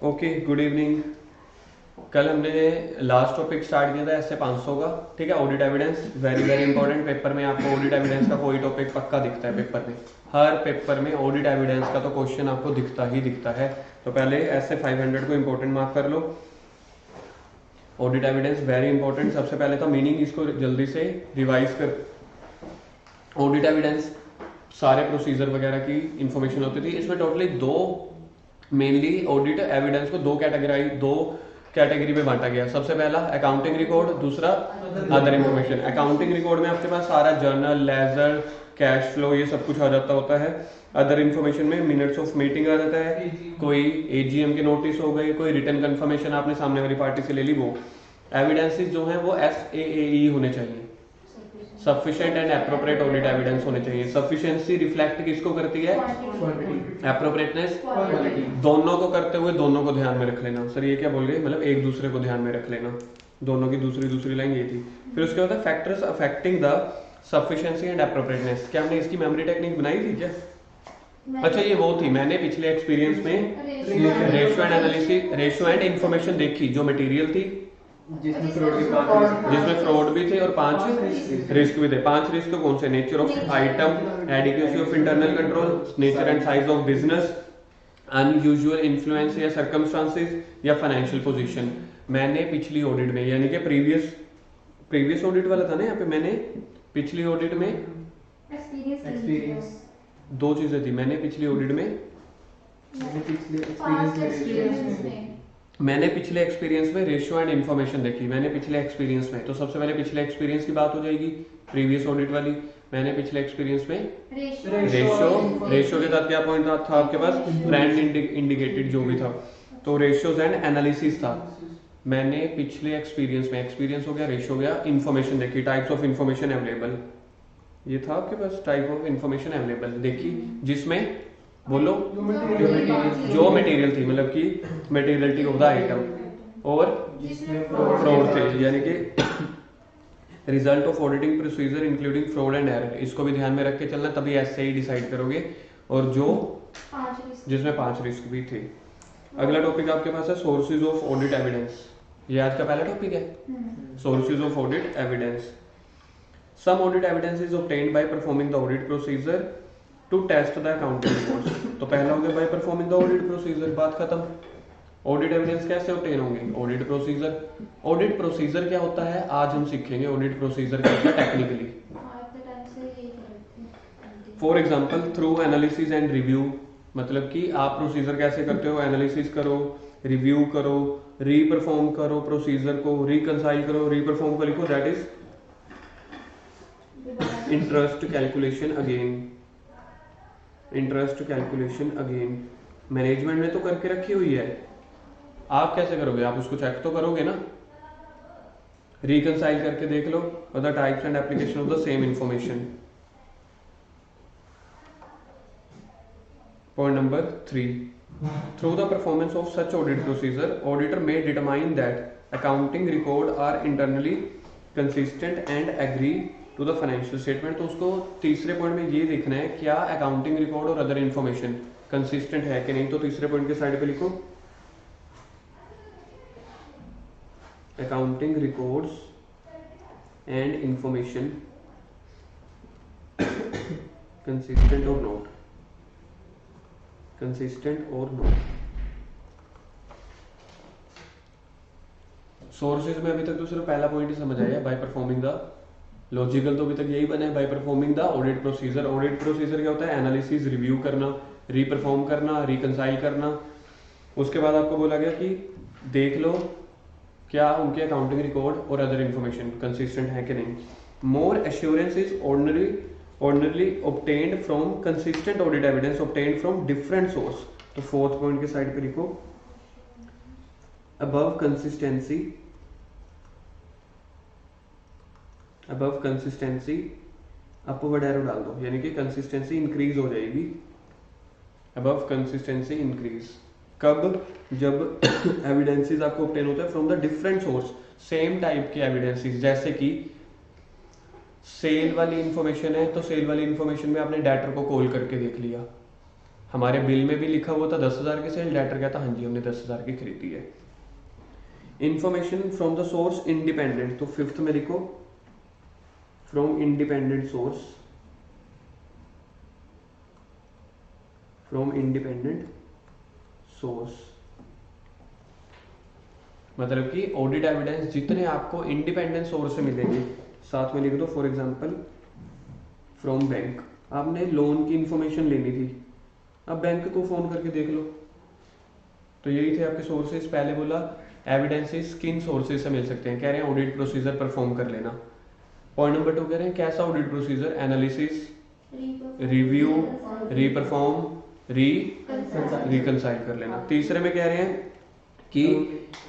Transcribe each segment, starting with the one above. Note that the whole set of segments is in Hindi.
Okay, good evening. कल हमने लास्ट टॉपिक स्टार्ट किया था ऐसे 500 का। ठीक है, audit evidence very very important. Paper में आपको ऑडिट एविडेंस का कोई टॉपिक पक्का दिखता है पेपर में। हर पेपर में ऑडिट एविडेंस का तो क्वेश्चन आपको दिखता ही दिखता है। तो पहले ऐसे 500 को इंपॉर्टेंट मार्क कर लो। Audit evidence very important. सबसे पहले तो मीनिंग इसको जल्दी से रिवाइज कर। ऑडिट एविडेंस सारे प्रोसीजर वगैरह की इंफॉर्मेशन होती थी। इसमें टोटली दो मेनली ऑडिट एविडेंस को दो कैटेगरी में बांटा गया। सबसे पहला अकाउंटिंग रिकॉर्ड, दूसरा अदर इंफॉर्मेशन। अकाउंटिंग रिकॉर्ड में आपके पास सारा जर्नल, लेजर, कैश फ्लो ये सब कुछ आ जाता होता है। अदर इंफॉर्मेशन में मिनट्स ऑफ मीटिंग आ जाता है, कोई एजीएम के नोटिस हो गए, कोई रिटर्न कंफर्मेशन आपने सामने वाली पार्टी से ले ली। वो एविडेंसेस जो है वो SAAE होने चाहिए, sufficient and appropriate audit evidence होने चाहिए। सफिशिएंसी रिफ्लेक्ट किसको करती है? एप्रोप्रिएटनेस दोनों को करते हुए दोनों को ध्यान में रख लेना। सर ये क्या बोल गए? मतलब एक दूसरे को ध्यान में रख लेना। दोनों की दूसरी दूसरी लाइन ये थी। फिर उसके बाद factors affecting the sufficiency and appropriateness. क्या हमने इसकी मेमोरी टेक्निक बनाई थी क्या? अच्छा, ये वो थी। मैंने पिछले एक्सपीरियंस में ratio and analysis, ratio and information देखी, जो मटेरियल थी जिसमें फ्रॉड भी थे और 5 रिस्क भी थे। 5 रिस्क कौन से? Nature of item, adequacy of internal control, nature and size of business, unusual influence या सर्कमस्टांसेस, या फाइनेंशियल पोजीशन। मैंने पिछली ऑडिट में, यानी कि प्रीवियस ऑडिट वाला था ना यहाँ पे, मैंने पिछली ऑडिट में एक्सपीरियंस दो चीजें थी। मैंने पिछली ऑडिट में मैंने पिछले एक्सपीरियंस में रेशियो एंड इन्फॉर्मेशन देखी। मैंने पिछले एक्सपीरियंस में, तो सबसे पहले पिछले एक्सपीरियंस की बात हो जाएगी, प्रीवियस ऑडिट वाली। मैंने पिछले एक्सपीरियंस में रेशियो के साथ क्या पॉइंट था आपके पास? ट्रेंड इंडिकेटेड जो भी था, तो रेशियोज एंड एनालिसिस था। मैंने पिछले एक्सपीरियंस में, एक्सपीरियंस हो गया, रेशियो हो गया, इन्फॉर्मेशन देखी, टाइप्स ऑफ इन्फॉर्मेशन अवेलेबल, ये था आपके पास टाइप ऑफ इन्फॉर्मेशन अवेलेबल देखी, जिसमें बोलो जो मटेरियल थी, मतलब कि मटेरियलिटी ऑफ द आइटम, और फ्रॉड थे, यानी कि result of auditing procedure including fraud and error. इसको भी ध्यान में रख के चलना, तभी ऐसे ही डिसाइड करोगे। और जो जिसमें 5 रिस्क भी थे। अगला टॉपिक आपके पास है सोर्सेज ऑफ ऑडिट एविडेंस। ये आज का पहला टॉपिक है, sources of audit evidence. Some audit evidence is obtained by performing the audit procedure to test the accounting reports। तो पहला हो गया by performing the audit procedure, बात खत्म। ऑडिट एविडेंस कैसे ऑब्टेन होंगे? Audit procedure. ऑडिट प्रोसीजर क्या होता है आज हम सीखेंगे। ऑडिट प्रोसीजर क्या होता है technically. For example through analysis and review, मतलब कि आप प्रोसीजर कैसे करते हो? एनालिसिस करो, रिव्यू करो, रीपरफॉर्म करो प्रोसीजर को, रिकंसाइल करो। रीपरफॉर्म को लिखो, that is interest calculation again. Interest calculation again management ने तो करके रखी हुई है, आप कैसे करोगे? आप उसको चेक तो करोगे ना। रिकंसाइल करके देख लो, the types and application of the same information. Point number 3, through the performance of such audit procedure auditor may determine that accounting record are internally consistent and agree to the financial statement. तो उसको तीसरे पॉइंट में ये देखना है क्या अकाउंटिंग रिकॉर्ड और अदर इंफॉर्मेशन कंसिस्टेंट है कि नहीं। तो तीसरे पॉइंट के साइड पे लिखो accounting records and information consistent और नॉट, कंसिस्टेंट और नॉट। सोर्सेज में अभी तक तो सिर्फ पहला पॉइंट ही समझ आया, बाय परफॉर्मिंग द। लॉजिकल तो अभी तक यही बना है, by performing the audit procedure. Audit procedure क्या होता है? एनालिसिस, रिव्यू करना, रीपरफॉर्म करना, रिकंसाइल करना। उसके बाद आपको बोला गया कि देख लो क्या उनके अकाउंटिंग रिकॉर्ड और अदर इंफॉर्मेशन कंसिस्टेंट है कि नहीं। More assurance is ordinarily obtained from consistent audit evidence obtained from different source. तो फोर्थ पॉइंट के साइड पे लिखो above कंसिस्टेंसी अपवर्ड एरो डाल दो, यानी कि कंसिस्टेंसी इंक्रीज हो जाएगी। अबव कंसिस्टेंसी इंक्रीज कब? जब एविडेंसेस आपको ऑब्टेन होता है from the different source, same type के एविडेंसेस। जैसे कि सेल वाली इंफॉर्मेशन है, तो सेल वाली इंफॉर्मेशन में आपने डेटर को कॉल करके देख लिया, हमारे बिल में भी लिखा हुआ था 10,000 की सेल, लेटर क्या था, हाँ जी हमने 10,000 की खरीदी है। Information from the source independent, तो फिफ्थ में लिखो from independent source, from independent source, मतलब कि ऑडिट एविडेंस जितने आपको इंडिपेंडेंट सोर्स से मिलेंगे। साथ में लिख दो फॉर एग्जांपल फ्रॉम बैंक, आपने लोन की इंफॉर्मेशन लेनी थी, अब बैंक को फोन करके देख लो। तो यही थे आपके सोर्सेज। पहले बोला एविडेंसेस किन सोर्सेज से मिल सकते हैं, कह रहे हैं ऑडिट प्रोसीजर परफॉर्म कर लेना। पॉइंट नंबर 2 कह रहे हैं कैसा audit procedure, analysis, review, reperform, reconcile कर लेना। तीसरे में कह रहे हैं कि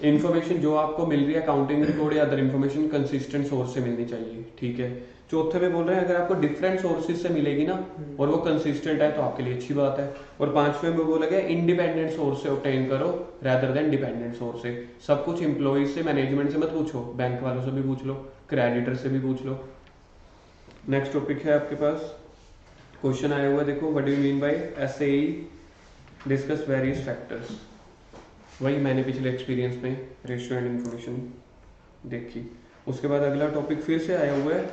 इंफॉर्मेशन जो आपको मिल रही है अकाउंटिंग रिकॉर्ड या अदर इंफॉर्मेशन कंसिस्टेंट सोर्स से मिलनी चाहिए, ठीक है। चौथे में बोल रहे हैं अगर आपको डिफरेंट सोर्सेज से मिलेगी ना और वो कंसिस्टेंट है तो आपके लिए अच्छी बात है। और पांचवें में बोला गया इंडिपेंडेंट सोर्स से ऑब्टेन करो रेदर देन डिपेंडेंट सोर्स से। सब कुछ एम्प्लॉइज से, मैनेजमेंट से मत पूछो, बैंक वालों से भी पूछ लो, क्रेडिटर से भी पूछ लो। नेक्स्ट टॉपिक है आपके पास, क्वेश्चन आया हुआ देखो, what do you mean by SAE discuss various factors. वही मैंने पिछले एक्सपीरियंस में रेशियो एंड इंफॉर्मेशन देखी। उसके बाद अगला टॉपिक फिर से आया हुआ है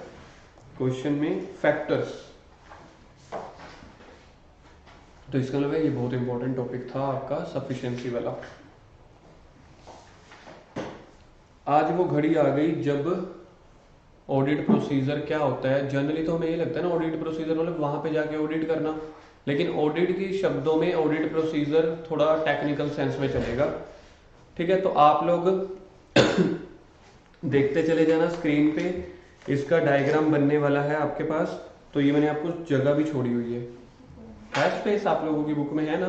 क्वेश्चन में, फैक्टर्स। तो इसका मतलब ये बहुत इंपॉर्टेंट टॉपिक था आपका सफिशिएंसी वाला। आज वो घड़ी आ गई जब ऑडिट प्रोसीजर क्या होता है। जनरली तो हमें ये लगता है ना ऑडिट प्रोसीजर मतलब वहां पे जाके ऑडिट करना, लेकिन ऑडिट की शब्दों में ऑडिट प्रोसीजर थोड़ा टेक्निकल सेंस में चलेगा, ठीक है। तो आप लोग देखते चले जाना स्क्रीन पे, इसका डायग्राम बनने वाला है आपके पास। तो ये मैंने आपको जगह भी छोड़ी हुई है स्पेस आप लोगों की बुक में है ना,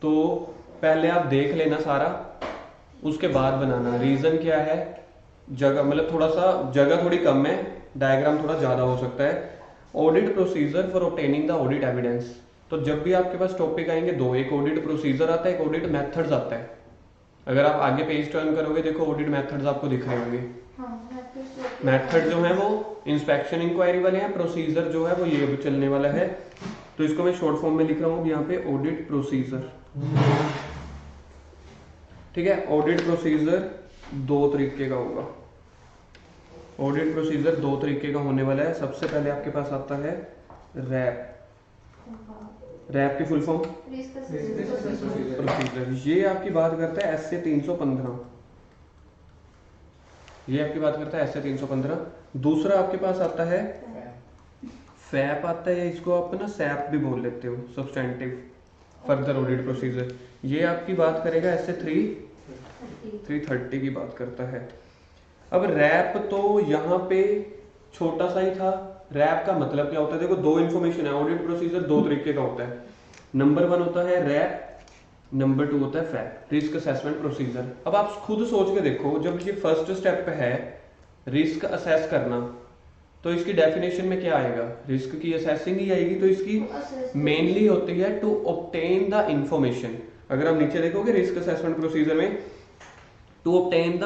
तो पहले आप देख लेना सारा, उसके बाद बनाना। रीजन क्या है, जगह मतलब थोड़ा सा जगह थोड़ी कम है, डायग्राम थोड़ा ज्यादा हो सकता है। Audit procedure for obtaining the audit evidence, तो जब भी आपके पास टॉपिक आएंगे दो, एक ऑडिट प्रोसीजर आता है, एक ऑडिट मेथड्स आता है। अगर आप आगे पेज टर्न करोगे देखो ऑडिट मेथड्स आपको दिख रहे होंगे। मेथड जो है वो इंस्पेक्शन इंक्वायरी वाले हैं, प्रोसीजर जो है वो ये अब चलने वाला है। तो इसको मैं शॉर्ट फॉर्म में लिख रहा हूँ यहाँ पे ऑडिट प्रोसीजर, ठीक है। ऑडिट प्रोसीजर दो तरीके का होगा, ऑडिट प्रोसीजर दो तरीके का होने वाला है। सबसे पहले आपके पास आता है रैप, रैप की फुल फॉर्म प्रोसीजर। ये आपकी बात करता है एसए 315, ये आपकी बात करता है एसए 315। दूसरा आपके पास आता है फैप आता है, इसको आप ना सैप भी बोल लेते हो, सब्सटेंटिव फर्दर ऑडिट प्रोसीजर। ये आपकी बात करेगा एसए 330 की बात करता है। अब रैप तो यहाँ पे छोटा सा ही था। रैप का मतलब क्या होता है, देखो दो इंफॉर्मेशन है, ऑडिट प्रोसीजर दो तरीके का होता है। नंबर 1 होता है रैप, नंबर 2 होता है फैप, रिस्क असेसमेंट प्रोसीजर। अब आप खुद सोच के देखो, जब ये फर्स्ट स्टेप है रिस्क असेस करना, तो इसकी डेफिनेशन में क्या आएगा, रिस्क की असेसिंग ही आएगी। तो इसकी मेनली होती है टू ऑब्टेन द इंफॉर्मेशन। अगर आप नीचे देखोगे रिस्क असेसमेंट प्रोसीजर में, to obtain the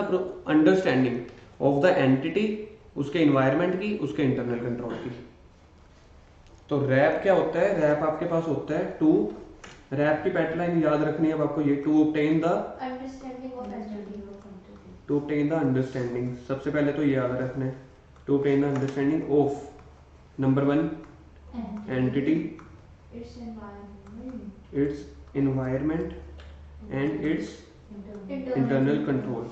understanding of the entity, उसके एनवायरनमेंट की, उसके इंटरनल कंट्रोल की। तो रैप क्या होता है, रैप आपके पास होता है टू, रैप की पैटलाइन याद रखनी है अब आपको, ये to obtain the understanding of entity, to obtain the understanding. सबसे पहले तो ये याद रखना है, to obtain the understanding of number 1 entity, its environment and its internal control.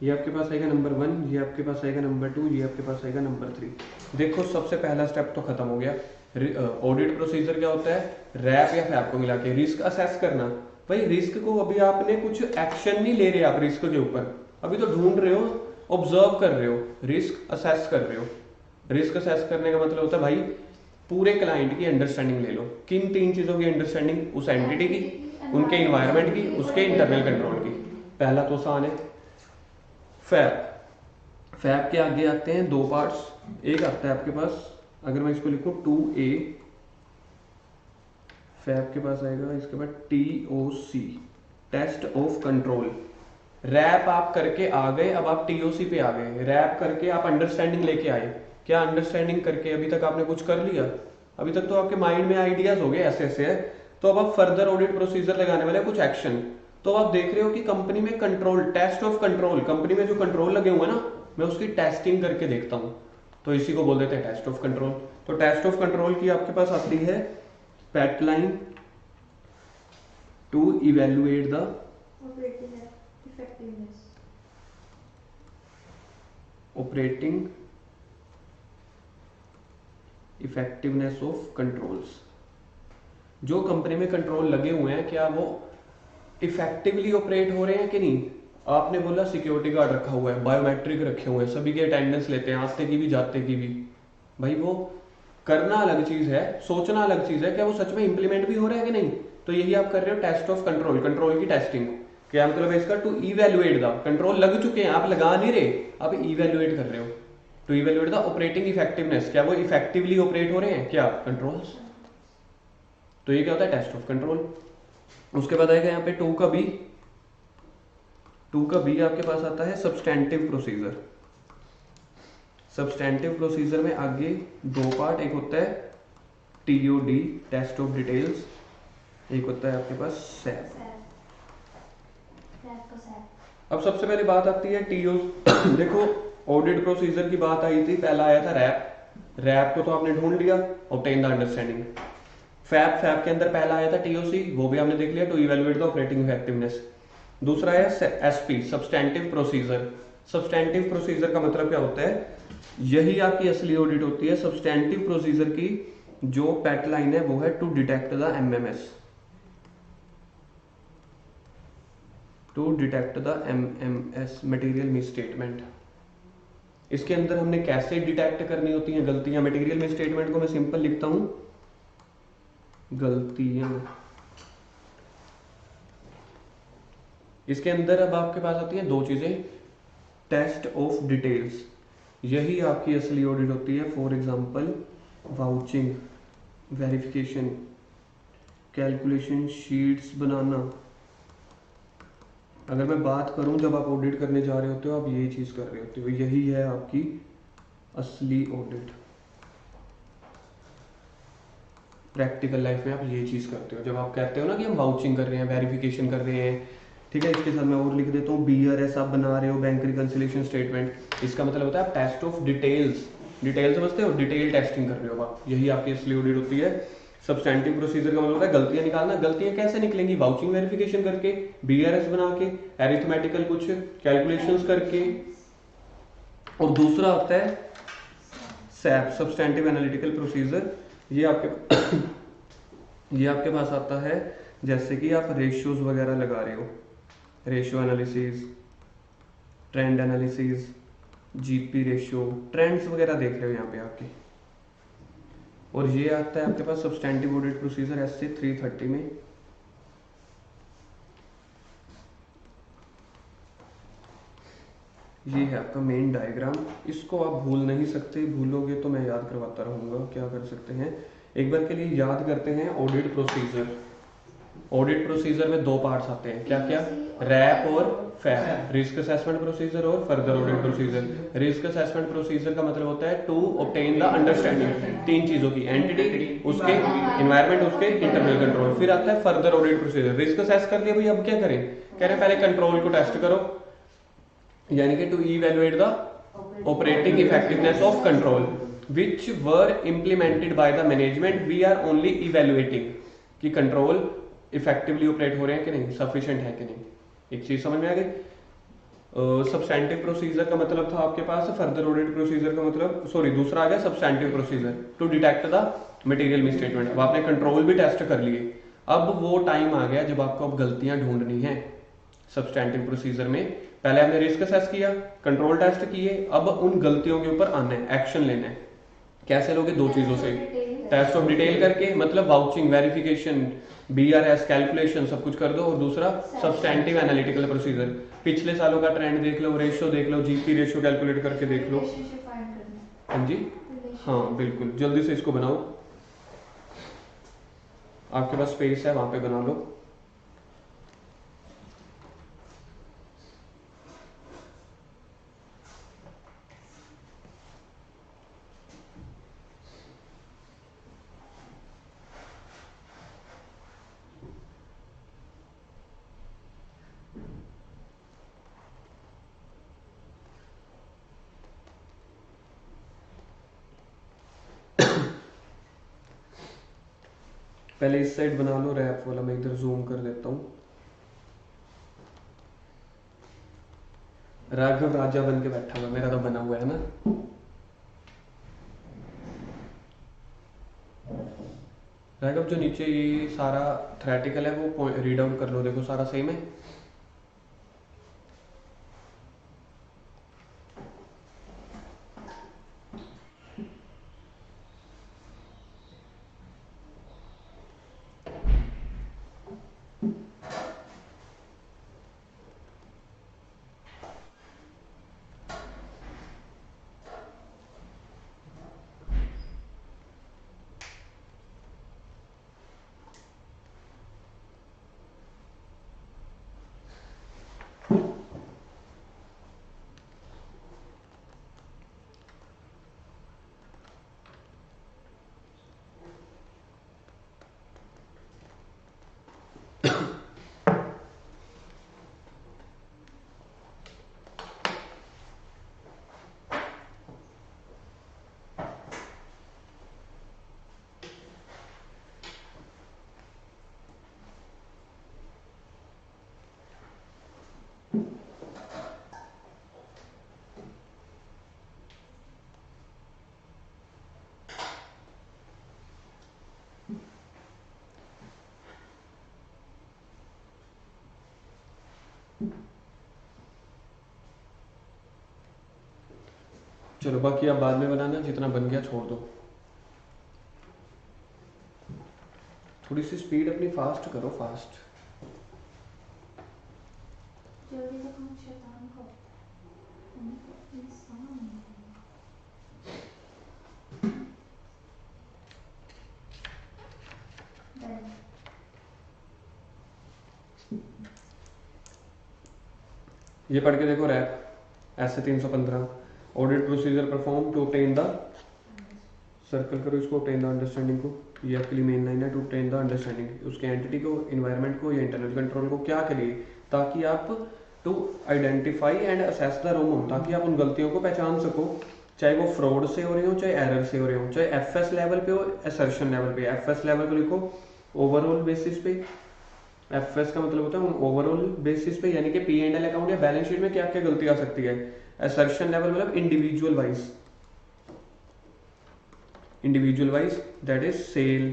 ये आपके पास आएगा नंबर 1, ये आपके पास आएगा नंबर 2, ये आपके पास आएगा नंबर 3। देखो सबसे पहला स्टेप तो खत्म हो गया। ऑडिट प्रोसीजर क्या होता है, रैप या फैप को मिला के रिस्क असेस करना। भाई रिस्क को अभी आपने कुछ एक्शन नहीं ले रहे, आप रिस्क के ऊपर अभी तो ढूंढ रहे हो, ऑब्जर्व कर रहे हो, रिस्क असेस कर रहे हो। रिस्क असेस करने का मतलब होता है भाई पूरे क्लाइंट की अंडरस्टैंडिंग ले लो। किन 3 चीजों की अंडरस्टैंडिंग, उस एंटिटी की, उनके इन्वायरमेंट की, उसके इंटरनल कंट्रोल की। पहला तो आसान है फैप। फैप के आगे आते हैं दो पार्ट्स, एक आता है आपके पास, अगर मैं इसको लिखूं 2A, फैप के पास आएगा इसके बाद TOC, test of control. RAP आप करके आ गए, अब आप TOC पे आ गए। रैप करके आप अंडरस्टैंडिंग लेके आए, क्या अंडरस्टैंडिंग करके अभी तक आपने कुछ कर लिया? अभी तक तो आपके माइंड में आइडियाज हो गए ऐसे ऐसे है, तो अब आप फर्दर ऑडिट प्रोसीजर लगाने वाले हैं, कुछ एक्शन। तो आप देख रहे हो कि कंपनी में control, test of control, company में जो कंट्रोल लगे हुए हैं ना, मैं उसकी टेस्टिंग करके देखता हूं, तो इसी को बोल देते हैं टेस्ट ऑफ कंट्रोल। तो टेस्ट ऑफ कंट्रोल की आपके पास आती है पैटलाइन to evaluate the operating effectiveness of controls. जो कंपनी में कंट्रोल लगे हुए हैं, क्या वो इफेक्टिवली ऑपरेट हो रहे हैं कि नहीं। आपने बोला सिक्योरिटी गार्ड रखा हुआ है, बायोमेट्रिक रखे हुए हैं, सभी की अटेंडेंस लेते हैं, आते की भी जाते की भी। भाई वो करना अलग चीज है, सोचना अलग चीज है, क्या वो सच में इंप्लीमेंट भी हो रहा है कि नहीं। तो यही आप कर रहे हो टेस्ट ऑफ कंट्रोल, कंट्रोल की टेस्टिंग। क्या मतलब है इसका, टू इवेल्युएट द कंट्रोल, लग चुके हैं, आप लगा नहीं रहे, आप इवेल्युएट कर रहे हो। To evaluate the operating effectiveness, क्या वो इफेक्टिवली ऑपरेट हो रहे हैं क्या कंट्रोल्स। तो ये क्या होता है टेस्ट ऑफ कंट्रोल। उसके बाद आएगा यहाँ पे टू का बी आपके पास आता है सब्सटेंटिव प्रोसीजर। सब्सटेंटिव प्रोसीजर में आगे दो पार्ट, एक होता है टीओडी टेस्ट ऑफ डिटेल्स, एक होता है आपके पास सैप। अब सबसे पहले बात आती है टीओ। देखो ऑडिट प्रोसीजर की बात आई थी, पहला आया था रैप। रैप को तो आपने ढूंढ लिया, ऑब्टेन द अंडरस्टैंडिंग। फैप के अंदर पहला आया था टीओसी, वो भी हमने देख लिया, to evaluate the operating effectiveness. दूसरा है SP substantive procedure. Substantive procedure का मतलब क्या होता है, यही आपकी असली ऑडिट होती है। सब्सटेंटिव प्रोसीजर की जो पैटलाइन है वो है to detect the MMS, to detect the MMS material misstatement. इसके अंदर हमने कैसे डिटेक्ट करनी होती हैं गलतियां। मटेरियल मिसस्टेटमेंट को मैं सिंपल लिखता हूं, गलतियां। इसके अंदर अब आपके पास आती है दो चीजें, टेस्ट ऑफ डिटेल्स, यही आपकी असली ऑडिट होती है। For example vouching, verification, calculation sheets बनाना। अगर मैं बात करूं जब आप ऑडिट करने जा रहे होते हो, आप यही चीज कर रहे होते हो, यही है आपकी असली ऑडिट। प्रैक्टिकल लाइफ में आप ये चीज करते हो जब आप कहते हो ना कि हम वाउचिंग कर रहे हैं, वेरिफिकेशन कर रहे हैं। ठीक है, इसके साथ मैं और लिख देता हूँ बीआरएस आप बना रहे हो, बैंक रिकंसिलिएशन स्टेटमेंट। इसका मतलब होता है आप टेस्ट ऑफ डिटेल्स, डिटेल समझते हो, डिटेल टेस्टिंग कर रहे हो आप, यही आपकी असली ऑडिट होती है। सब्सटेंटिव प्रोसीजर का मतलब होता है गलतियां निकालना। गलतियां कैसे निकलेंगी, वाउचिंग वेरिफिकेशन करके, बीआरएस बना के, एरिथमेटिकल कुछ कैलकुलेशंस करके। और दूसरा होता है सैप सब्सटेंटिव एनालिटिकल प्रोसीजर। ये आपके पास आता है जैसे कि आप रेशियोज वगैरह लगा रहे हो, ratio analysis, trend analysis, GP ratio, trends वगैरह देख रहे हो यहाँ पे आपके। और ये आता है आपके पास सब्सटेंटिव ऑडिट प्रोसीजर एससी 330 में। ये है आपका मेन डायग्राम, इसको आप भूल नहीं सकते, भूलोगे तो मैं याद करवाता रहूंगा। क्या कर सकते हैं, एक बार के लिए याद करते हैं ऑडिट प्रोसीजर। ऑडिट प्रोसीजर में दो पार्ट्स आते हैं, क्या क्या, रैप और फैप, रिस्क असेसमेंट प्रोसीजर और further audit procedure. Risk assessment procedure का मतलब होता है टू ऑब्टेन द अंडरस्टैंडिंग, तीन चीजों की, एंटिटी, उसके एनवायरमेंट, उसके इंटरनल कंट्रोल। फिर आता है further audit procedure. Risk assess कर लिया भाई, अब क्या करें, कह रहे हैं पहले कंट्रोल को टेस्ट करो, यानी कि to evaluate the operating effectiveness of control which were implemented by the management, we are only evaluating कि कंट्रोल इफेक्टिवली ऑपरेट हो रहे हैं कि नहीं, सफिशिएंट है कि नहीं। एक चीज समझ में आ गई। सब्सटेंटिव प्रोसीजर का मतलब था आपके पास, फर्दर ऑडिट प्रोसीजर का मतलब, सॉरी दूसरा आ गया substantive procedure, to detect the material misstatement. अब आपने कंट्रोल भी टेस्ट कर लिए, अब वो टाइम आ गया जब आपको अब गलतियां ढूंढनी है। सब्सटेंटिव प्रोसीजर में पहले आपने रिस्क असेस किया, कंट्रोल टेस्ट किए, अब उन गलतियों के ऊपर आना है, एक्शन लेना है। कैसे लोगे, दो चीजों से, टेस्ट ऑफ डिटेल करके, मतलब वाउचिंग, वेरिफिकेशन, बीआरएस, कैलकुलेशन सब कुछ कर दो। और दूसरा सब्सटेंटिव एनालिटिकल प्रोसीजर, पिछले सालों का ट्रेंड देख लो, रेशियो देख लो, जीपी रेशियो कैलकुलेट करके देख लो। हाँ जी, हाँ बिल्कुल, जल्दी से इसको बनाओ, आपके पास स्पेस है वहां पे बना लो। पहले इस साइड बना लो रैप वाला, मैं इधर जूम कर देता हूँ। राघव राजा बन के बैठा हुआ, मेरा तो बना हुआ है ना। राघव जो नीचे ये सारा थ्रेटिकल है वो रीड आउट कर लो, देखो सारा सेम है। चलो बाकी आप बाद में बनाना, जितना बन गया छोड़ दो। थोड़ी सी स्पीड अपनी फास्ट करो, फास्ट। जल्दी से कौन शैतान को इंसान डन। ये पढ़ के देखो रैप ऐसे 315 audit procedure perform to obtain the, circle करो इसको, ऑब्टेन द अंडरस्टैंडिंग को, ये आपके लिए मेन लाइन है। टू ऑब्टेन द अंडरस्टैंडिंग, उसके एंटिटी को, इन्वायरमेंट को या इंटरनल कंट्रोल को, क्या के लिए, ताकि आप to identify and assess the ROMM, ताकि आप उन गलतियों को पहचान सको, चाहे वो फ्रॉड से हो रही हो, चाहे एरर से हो रही हो, चाहे एफएस लेवल पे हो, असर्शन लेवल पे। एफएस लेवल पे लिखो ओवरऑल बेसिस पे, एफएस का मतलब होता है ओवरऑल बेसिस पे, यानी कि पी एंड एल अकाउंट या बैलेंस शीट में क्या क्या गलती आ सकती है। असर्शन लेवल मतलब individual wise, individual wise that is sale,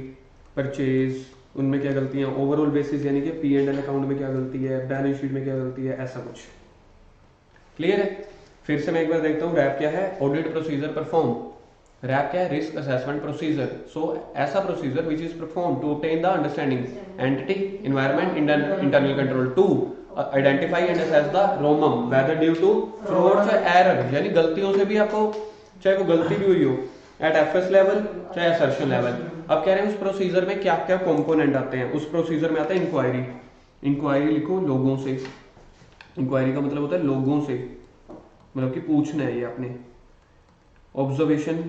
purchase, उनमें क्या गलतियां। ओवरऑल बेसिस यानी कि पी एंड एल अकाउंट में क्या गलती है, बैलेंस शीट में क्या गलती है, ऐसा कुछ। क्लियर है? फिर से मैं एक बार देखता हूँ रैप क्या है। ऑडिट प्रोसीजर परफॉर्म, रैप क्या है, रिस्क असेसमेंट प्रोसीजर। सो ऐसा procedure which is perform to obtain the understanding entity, environment, internal control, to identify and assess the ROMM whether due to fraud या एरर, यानी गलतियों से भी आपको, चाहे वो गलती भी हुई हो एट एफएस लेवल चाहे असर्शन लेवल। अब कह रहे हैं उस प्रोसीजर में क्या क्या कंपोनेंट आते हैं। उस प्रोसीजर में आता है इंक्वायरी, इंक्वायरी लिखो लोगों से, इंक्वायरी का मतलब होता है लोगों से, मतलब कि पूछना है ये आपने। ऑब्जर्वेशन,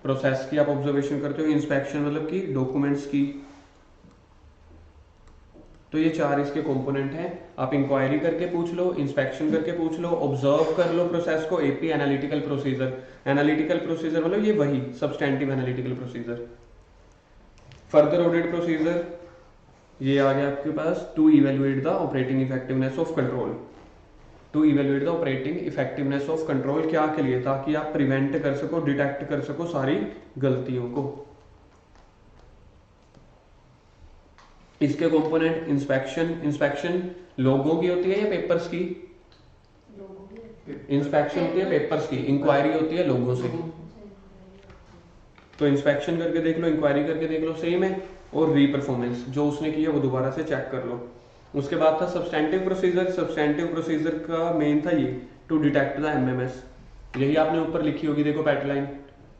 प्रोसेस की आप ऑब्जर्वेशन करते हो। इंस्पेक्शन मतलब कि डॉक्यूमेंट्स की। तो ये चार इसके कंपोनेंट हैं। आप इंक्वायरी करके पूछ लो, इंस्पेक्शन करके पूछ लो, ऑब्जर्व कर लो प्रोसेस को, AP analytical procedure. Analytical procedure मतलब ये वही substantive analytical procedure. Further audit procedure ये आ गया आपके पास, to evaluate the operating effectiveness of control, to evaluate the operating effectiveness of control, क्या के लिए, ताकि आप प्रिवेंट कर सको, डिटेक्ट कर सको सारी गलतियों को। इसके कंपोनेंट इंस्पेक्शन, इंस्पेक्शन लोगों की होती है या पेपर्स की? इंस्पेक्शन होती है पेपर्स की, इंक्वायरी होती है लोगों से। तो इंस्पेक्शन करके देख लो, इंक्वायरी करके देख लो, सेम है। और री परफॉर्मेंस, जो उसने किया वो दोबारा से चेक कर लो। उसके बाद था सब्सटेंटिव प्रोसीजर। सब्सटेंटिव प्रोसीजर का मेन था ये, टू डिटेक्ट द एमएमएस। यही आपने ऊपर लिखी होगी, देखो पैटलाइन,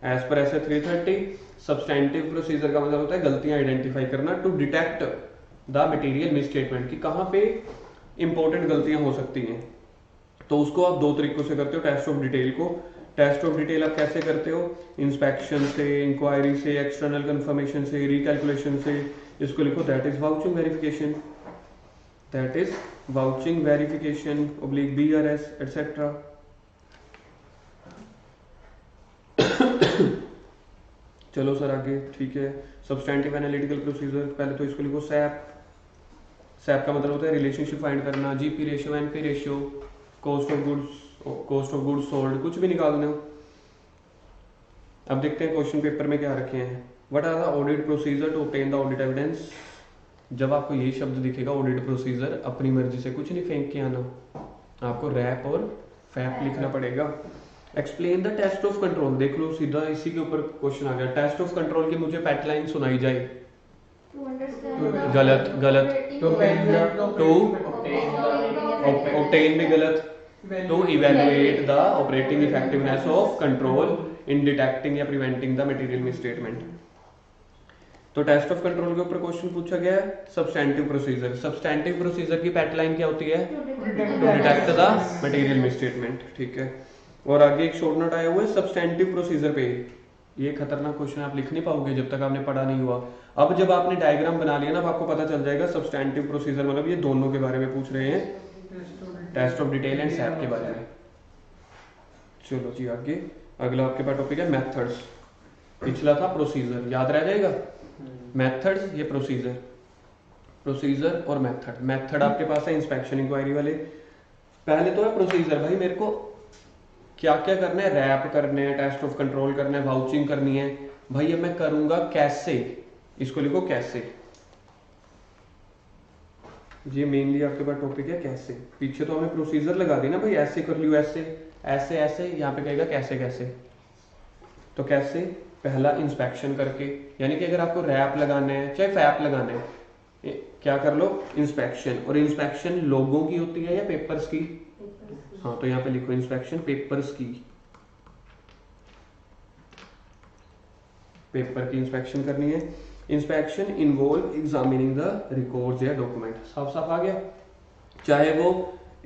as per S 330। Substantive procedure का मतलब होता है गलतियां आइडेंटिफाई करना, to detect the material misstatement, कि कहाँ पे इंपॉर्टेंट गलतियां हो सकती हैं। तो उसको आप दो तरीकों से करते हो, टेस्ट ऑफ डिटेल को। टेस्ट ऑफ डिटेल आप कैसे करते हो? इंस्पेक्शन से, इंक्वायरी से, एक्सटर्नल कंफर्मेशन से, रिकैलकुलेशन से। इसको लिखो that is vouching verification, that is vouching verification oblique BRS etcetera. चलो सर आगे, ठीक है। सब्सटैंटिव एनालिटिकल प्रोसीजर, पहले तो इसको लिखो सैप। सैप का मतलब होता है रिलेशनशिप फाइंड करना, GP ratio, NP ratio, cost of goods sold, कुछ भी निकालने हो। अब देखते हैं क्वेश्चन पेपर में क्या रखे हैं। What are the audit procedure to obtain the audit evidence. जब आपको ये शब्द दिखेगा ऑडिट प्रोसीजर, अपनी मर्जी से कुछ नहीं फेंक के आना, आपको रैप और फैप लिखना पड़ेगा। Explain the test of control, देख लो सीधा इसी के ऊपर क्वेश्चन आ गया। टेस्ट ऑफ कंट्रोल की मुझे पैट लाइन सुनाई जाए, To understand the गलत गलत, operating टू operating ऑब्टेन भी गलत, to evaluate the operating effectiveness of control in detecting या प्रिवेंटिंग द मटेरियल मिसस्टेटमेंट। तो टेस्ट ऑफ कंट्रोल के ऊपर क्वेश्चन पूछा गया है सब्सटैंटिव प्रोसीजर। सब्सटैंटिव प्रोसीजर की पैट लाइन क्या होती है? To detect the material misstatement, ठीक है। और आगे एक शॉर्ट नोट आया हुआ है सब्सटैंटिव प्रोसीजर पे। ये खतरनाक क्वेश्चन आप लिख नहीं पाओगे जब तक आपने पढ़ा नहीं हुआ। अब जब आपने डायग्राम बना लिया ना, अब आपको पता चल जाएगा सब्सटैंटिव प्रोसीजर मतलब ये दोनों के बारे में पूछ रहे हैं, test of detail and SAP के बारे में। चलो जी आगे, अगला आपके पास टॉपिक है मेथड्स। पिछला था प्रोसीजर, याद रह जाएगा। मेथड्स, ये प्रोसीजर, प्रोसीजर और मेथड। मेथड आपके पास है इंस्पेक्शन इंक्वायरी वाले। पहले तो है प्रोसीजर, भाई मेरे को क्या क्या करना है, रैप करने हैं, टेस्ट ऑफ कंट्रोल करना है, वाउचिंग करनी है। भाई अब मैं करूंगा कैसे, इसको लिखो कैसे। ये मेनली आपके पास टॉपिक है कैसे। पीछे तो हमें प्रोसीजर लगा दी ना भाई, ऐसे कर लियो, ऐसे ऐसे ऐसे, यहाँ पे कहेगा कैसे कैसे। तो कैसे, पहला इंस्पेक्शन करके, यानी कि अगर आपको रैप लगाना है चाहे फैप लगाना है, क्या कर लो, इंस्पेक्शन। और इंस्पेक्शन लोगों की होती है या पेपर्स की? हाँ, तो यहाँ पे लिखो इंस्पेक्शन पेपर्स की, पेपर की इंस्पेक्शन करनी है। Inspection involve examining the records या डॉक्यूमेंट। साफ साफ आ गया, चाहे वो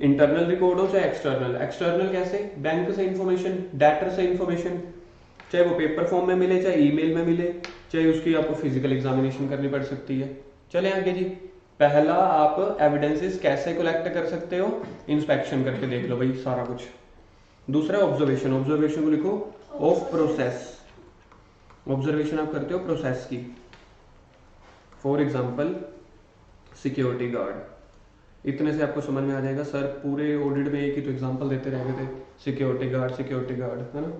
इंटरनल रिकॉर्ड हो चाहे एक्सटर्नल। एक्सटर्नल कैसे, बैंक से इंफॉर्मेशन, डेटर से इंफॉर्मेशन, चाहे वो पेपर फॉर्म में मिले चाहे ईमेल में मिले, चाहे उसकी आपको फिजिकल एग्जामिनेशन करनी पड़ सकती है। चले आगे जी, पहला आप एविडेंसेस कैसे कलेक्ट कर सकते हो, इंस्पेक्शन करके देख लो भाई सारा कुछ। दूसरा ऑब्जर्वेशन, ऑब्जर्वेशन को लिखो ऑफ प्रोसेस। ऑब्जर्वेशन आप करते हो प्रोसेस की। फॉर एग्जांपल सिक्योरिटी गार्ड, इतने से आपको समझ में आ जाएगा। सर पूरे ऑडिट में एक ही तो एग्जांपल देते रह गए थे, सिक्योरिटी गार्ड, है ना।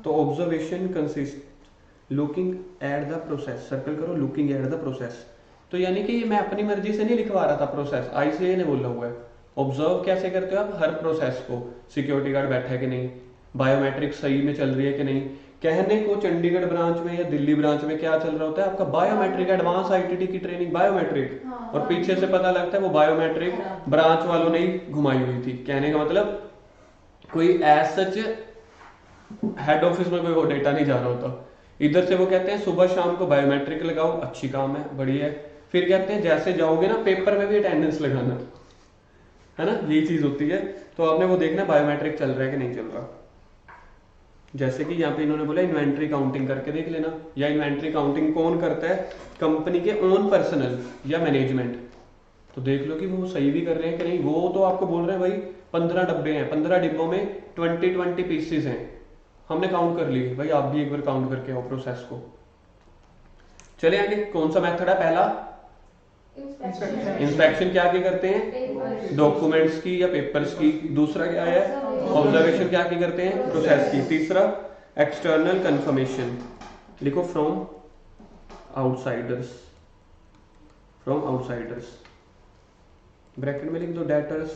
तो observation consist looking at the process, circle करो लुकिंग एट द प्रोसेस। तो यानी कि मैं अपनी मर्जी से नहीं लिखवा रहा था प्रोसेस, आईसीए ने बोला हुआ है। ऑब्जर्व कैसे करते हो आप, हर प्रोसेस को, सिक्योरिटी गार्ड बैठा है कि नहीं, बायोमेट्रिक सही में चल रही है कि नहीं। कहने को चंडीगढ़ ब्रांच में या दिल्ली ब्रांच में क्या चल रहा होता है आपका, बायोमेट्रिक, एडवांस आईटीटी की ट्रेनिंग बायोमेट्रिक, और पीछे से पता लगता है वो बायोमेट्रिक ब्रांच वालों ने ही घुमाई हुई थी। कहने का मतलब कोई एज सच हेड ऑफिस में कोई वो डेटा नहीं जा रहा होता। इधर से वो कहते हैं सुबह शाम को बायोमेट्रिक लगाओ, अच्छी काम है, बढ़िया है। फिर कहते हैं जैसे जाओगे ना पेपर में भी अटेंडेंस लगाना, है ना, यही चीज होती है। तो आपने वो देखना बायोमेट्रिक चल रहा है कि नहीं चल रहा। जैसे कि यहाँ पे इन्होंने बोला इन्वेंट्री काउंटिंग करके देख लेना, या इन्वेंट्री काउंटिंग कौन करता है, कंपनी के ओन पर्सनल या मैनेजमेंट। तो देख लो कि वो सही भी कर रहे हैं कि नहीं। वो तो आपको बोल रहे हैं भाई 15 डब्बे हैं, 15 डिब्बों में 20 पीसेस हैं, हमने काउंट कर ली। भाई आप भी एक बार काउंट करके आओ प्रोसेस को। चले आगे, कौन सा मेथड है पहला, इंस्पेक्शन क्या क्या करते हैं, डॉक्यूमेंट्स की या पेपर्स की। दूसरा क्या है, ऑब्जर्वेशन क्या क्या करते हैं, प्रोसेस की। तीसरा एक्सटर्नल कंफर्मेशन, लिखो from outsiders, from outsiders, bracket में लिख दो डेटर्स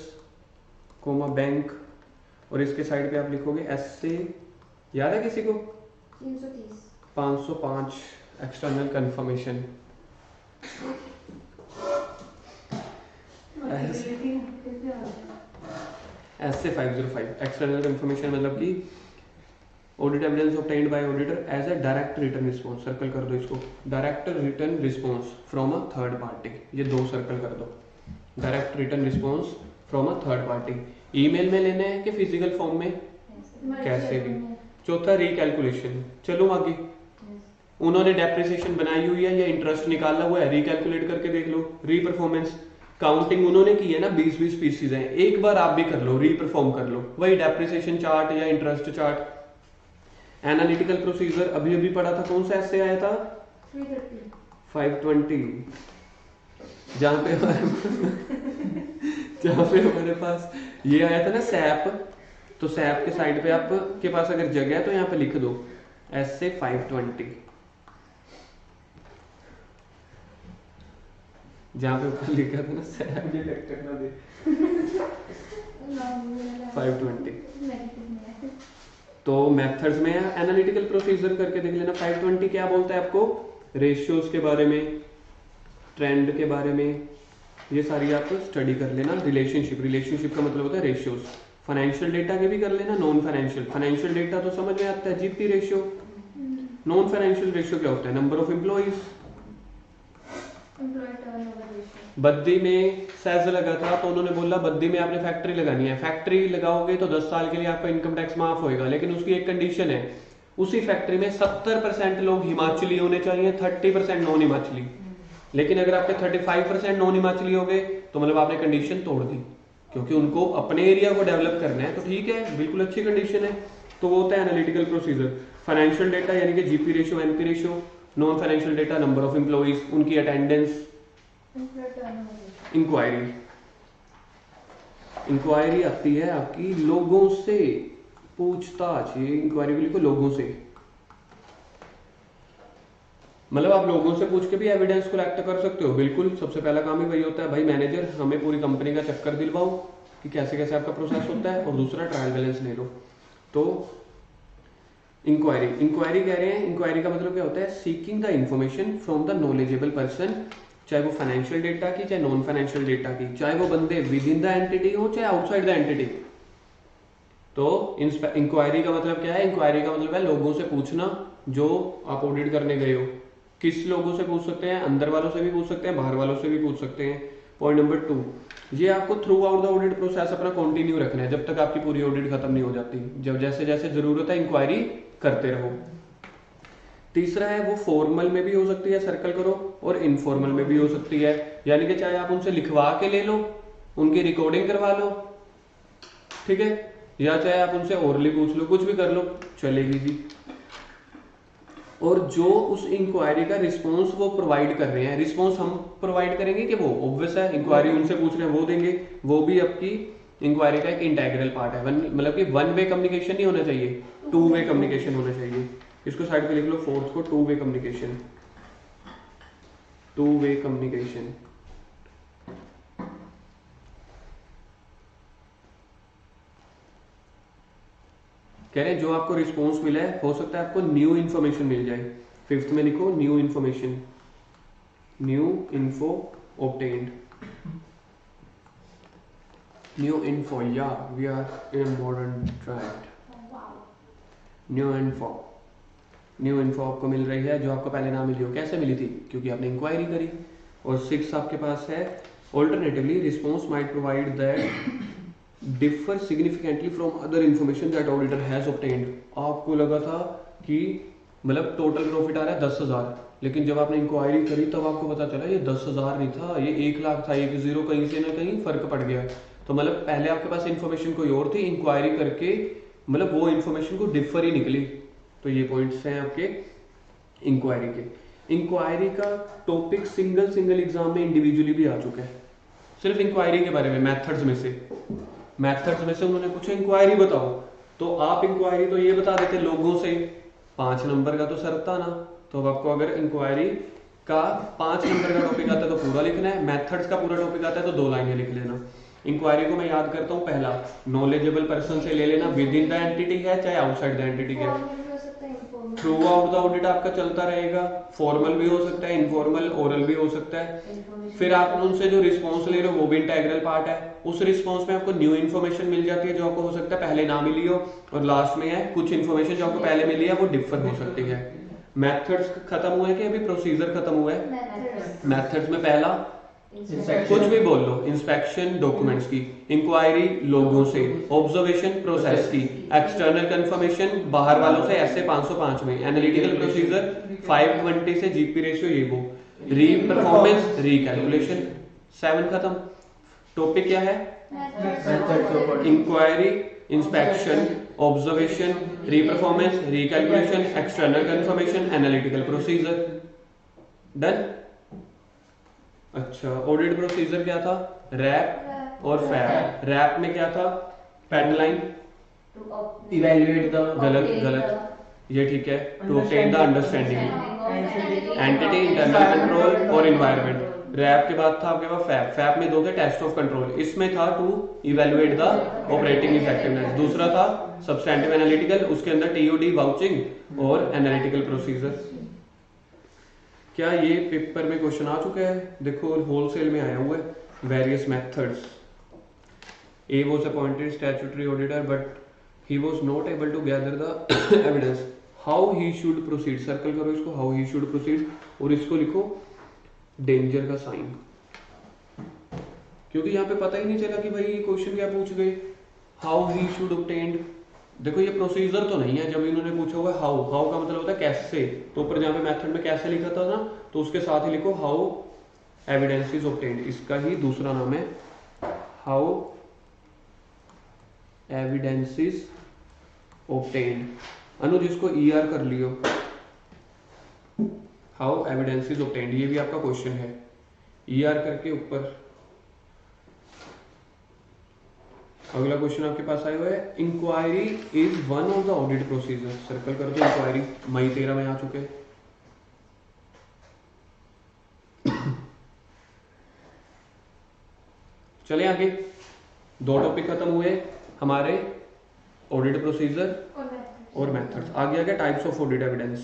कोमा बैंक, और इसके साइड पे आप लिखोगे ऐसे, याद है किसी को, 330 505 एक्सटर्नल कंफर्मेशन। ऐसे 505 एक्सटर्नल कंफर्मेशन मतलब कि audit evidence obtained by auditor as a direct return response, circle कर दो इसको, direct return response from a third party, ये दो सर्कल कर दो, direct return response from a third party. Email में लेने हैं कि फिजिकल फॉर्म में, कैसे भी। चौथा रिकैलकुलेशन, चलो आगे, उन्होंने डेप्रिसिएशन बनाई हुई है या इंटरेस्ट निकाला हुआ है, रिकैलकुलेट करके देख लो। री परफॉर्मेंस काउंटिंग उन्होंने की है ना, 20 पीसीज हैं, एक बार आप भी कर लो, री परफॉर्म कर लो, वही डेप्रिसिएशन चार्ट या इंटरेस्ट चार्ट। एनालिटिकल प्रोसीजर अभी अभी पढ़ा था, कौन सा ऐसे आया था? 330. 520, जहाँ पे हमारे पास ये आया था ना सैप, तो सैप के साइड पे आपके पास अगर जगह है तो यहाँ पे लिख दो ऐसे 520, जहाँ पे ऊपर लिखा था ना सैप, ये टक्कर ना दे, 520। नेगेटिव में है. तो मेथड्स में एनालिटिकल प्रोसीजर करके देख लेना। 520 क्या बोलता है आपको? रेशियोज के बारे में, ट्रेंड के बारे में, ये सारी आप स्टडी कर लेना। रिलेशनशिप का मतलब होता है रेशियोज। फाइनेंशियल डेटा के भी कर लेना, नॉन फाइनेंशियल डेटा तो समझ में आता है, GP ratio. Non financial ratio क्या होता है? Number of employees. Employee turnover ratio. Baddi में सेज लगा था तो उन्होंने बोला बद्दी में आपने फैक्ट्री लगानी है, फैक्ट्री लगाओगे तो 10 साल के लिए आपका इनकम टैक्स माफ होएगा, लेकिन उसकी एक कंडीशन है, उसी फैक्ट्री में 70% लोग हिमाचली होने चाहिए, 30% नॉन हिमाचली। लेकिन अगर आपके 35% नॉन हिमाचली हो गए तो मतलब आपने कंडीशन तोड़ दी, क्योंकि उनको अपने एरिया को डेवलप करना है, तो ठीक है, बिल्कुल अच्छी कंडीशन है। तो वो होता है एनालिटिकल प्रोसीजर। फाइनेंशियल डेटा यानी कि GP ratio, NP ratio. Non financial data number of employees, उनकी attendance. Employ turnover ratio. Inquiry आती है आपकी लोगों से, पूछताछ। ये इंक्वायरी को लिखो लोगों से, मतलब आप लोगों से पूछ के भी एविडेंस कलेक्ट कर सकते हो। बिल्कुल, सबसे पहला काम ही वही होता है, भाई मैनेजर हमें पूरी कंपनी का चक्कर दिलवाओ कि कैसे कैसे आपका प्रोसेस होता है, और दूसरा ट्रायल बैलेंस ले लो। तो इंक्वायरी कह रहे हैं, इंक्वायरी का मतलब क्या होता है? Seeking the information from the knowledgeable person, चाहे वो फाइनेंशियल डेटा की, चाहे नॉन फाइनेंशियल डेटा की, चाहे वो बंदे विद इन द एंटिटी हो, चाहे आउटसाइड द एंटिटी। तो इंक्वायरी का मतलब क्या है? इंक्वायरी का मतलब है लोगों से पूछना, जो आप ऑडिट करने गए हो। किस लोगों से पूछ सकते हैं? अंदर वालों से भी पूछ सकते हैं, बाहर वालों से भी पूछ सकते हैं। पॉइंट नंबर 2, ये आपको through out the audit process अपना कंटिन्यू रखना है, जब तक आपकी पूरी ऑडिट खत्म नहीं हो जाती। जब जैसे जैसे जरूरत है इंक्वायरी करते रहो। तीसरा है वो फॉर्मल में भी हो सकती है, सर्कल करो, और इनफॉर्मल में भी हो सकती है, यानी कि चाहे आप उनसे लिखवा के ले लो, उनकी रिकॉर्डिंग करवा लो, ठीक है, या चाहे आप उनसे ओरली पूछ लो, कुछ भी कर लो, चलेगी जी। और जो उस इंक्वायरी का रिस्पॉन्स वो प्रोवाइड कर रहे हैं, रिस्पॉन्स हम प्रोवाइड करेंगे कि वो ऑब्वियस है, इंक्वायरी उनसे पूछ रहे हैं वो देंगे, वो भी आपकी इंक्वायरी का एक इंटेग्रल पार्ट है। मतलब कि 1 वे कम्युनिकेशन नहीं होना चाहिए, 2 वे कम्युनिकेशन होना चाहिए। इसको साइड पे लिख लो, फोर्थ को, 2 वे कम्युनिकेशन। 2 way communication. कह रहे हैं जो आपको रिस्पॉन्स मिला है, हो सकता है आपको न्यू इन्फॉर्मेशन मिल जाए। 5th में लिखो new information, new info obtained, new info, या we are in modern trend. New info आपको मिल रही है जो आपको पहले ना मिली हो। कैसे मिली थी? क्योंकि आपने इंक्वायरी करी। और 6 आपके पास है, alternatively response might provide that differ significantly from other information that auditor has obtained. आपको लगा था कि मतलब टोटल प्रॉफिट आ रहा है 10,000, लेकिन जब आपने इंक्वायरी करी तब आपको पता चला ये 10,000 नहीं था, ये 1 लाख था, एक जीरो कहीं से ना कहीं फर्क पड़ गया। तो मतलब पहले आपके पास इन्फॉर्मेशन कोई और थी, इंक्वायरी करके मतलब वो इन्फॉर्मेशन को डिफर ही निकली। तो ये पॉइंट्स हैं आपके इंक्वायरी के। इंक्वायरी का टॉपिक सिंगल एग्जाम में इंडिविजुअली भी आ चुका है, सिर्फ इंक्वायरी के बारे में। मेथड्स में से उन्होंने पूछा इंक्वायरी बताओ, तो आप इंक्वायरी तो ये बता देते लोगों से, 5 नंबर का तो सर था ना। तो अब आपको अगर इंक्वायरी का 5 नंबर का टॉपिक आता है तो पूरा लिखना है, मेथड्स का पूरा टॉपिक आता है तो 2 लाइनें लिख लेना। इंक्वायरी को मैं याद करता हूँ, पहला नॉलेजेबल पर्सन से ले लेना, विद इन द एंटिटी है चाहे आउटसाइड द एंटिटी है। थ्रू आउट द ऑडिट आपका चलता रहेगा, फॉर्मल भी हो सकता है, इनफॉर्मल, ओरल भी हो सकता है। फिर आप उनसे जो रिस्पॉन्स ले रहे हो वो भी इंटेग्रल पार्ट है। उस रिस्पॉन्स में आपको न्यू इन्फॉर्मेशन मिल जाती है जो आपको हो सकता है पहले ना मिली हो, और लास्ट में है कुछ इन्फॉर्मेशन जो आपको पहले मिली है वो डिफर हो सकती है। मेथड्स खत्म हुए कि अभी प्रोसीजर खत्म हुआ है? मेथड्स में पहला कुछ भी बोल लो, इंस्पेक्शन डॉक्यूमेंट्स की, इंक्वायरी लोगों से, ऑब्जर्वेशन प्रोसेस की, एक्सटर्नल कंफर्मेशन बाहर वालों से, ऐसे 505 में, एनालिटिकल प्रोसीजर 520 से जीपी रेशियो ये वो, री परफॉर्मेंस, री कैलकुलेशन, 7 खत्म। टॉपिक क्या है? Methods of auditing. Inquiry, inspection, observation, reperformance, recalculation, external confirmation, analytical procedure. Done. अच्छा, ऑडिट प्रोसीजर क्या था? रैप और फैब। रैप में क्या था? पैटलाइन। इवैल्यूएट द गलत गलत, ये ठीक है। To obtain the understanding, entity, internal control और इन्वायरमेंट। रैप के बाद था आपके पास फैब। फैब में दो थे, टेस्ट ऑफ कंट्रोल। इसमें था to evaluate the operating effectiveness. दूसरा था सब्सटैंटिव एनालिटिकल, उसके अंदर टीओडी, वाउचिंग और एनालिटिकल प्रोसीजर। क्या ये पेपर में क्वेश्चन आ चुका है? देखो होलसेल में आया हुआ है। Various methods. A was appointed statutory auditor but he was not able to gather the evidence how he should proceed. Circle करो इसको, हाउ ही शुड प्रोसीड, और इसको लिखो डेंजर का साइन, क्योंकि यहाँ पे पता ही नहीं चला कि भाई ये क्वेश्चन क्या पूछ गए। How he should obtained. देखो ये प्रोसीजर तो नहीं है, जब इन्होंने पूछा हुआ हाउ, हाउ का मतलब होता है कैसे, तो ऊपर जहाँ पे मेथड में कैसे लिखा था ना, तो उसके साथ ही लिखो हाउ एविडेंस इज ऑब्टेन्ड। इसका ही दूसरा नाम है हाउ एविडेंस इज ऑब्टेन्ड। अनुज इसको ER कर लियो, हाउ एविडेंस इज ऑब्टेन्ड, ये भी आपका क्वेश्चन है। ER करके ऊपर अगला क्वेश्चन आपके पास आया हुआ है, inquiry is one of the audit procedure. Circle कर दो इंक्वायरी, मई 13 में आ चुके। चले आगे, दो टॉपिक खत्म हुए हमारे, ऑडिट प्रोसीजर और मेथड्स। आगे आ गया types of audit evidence.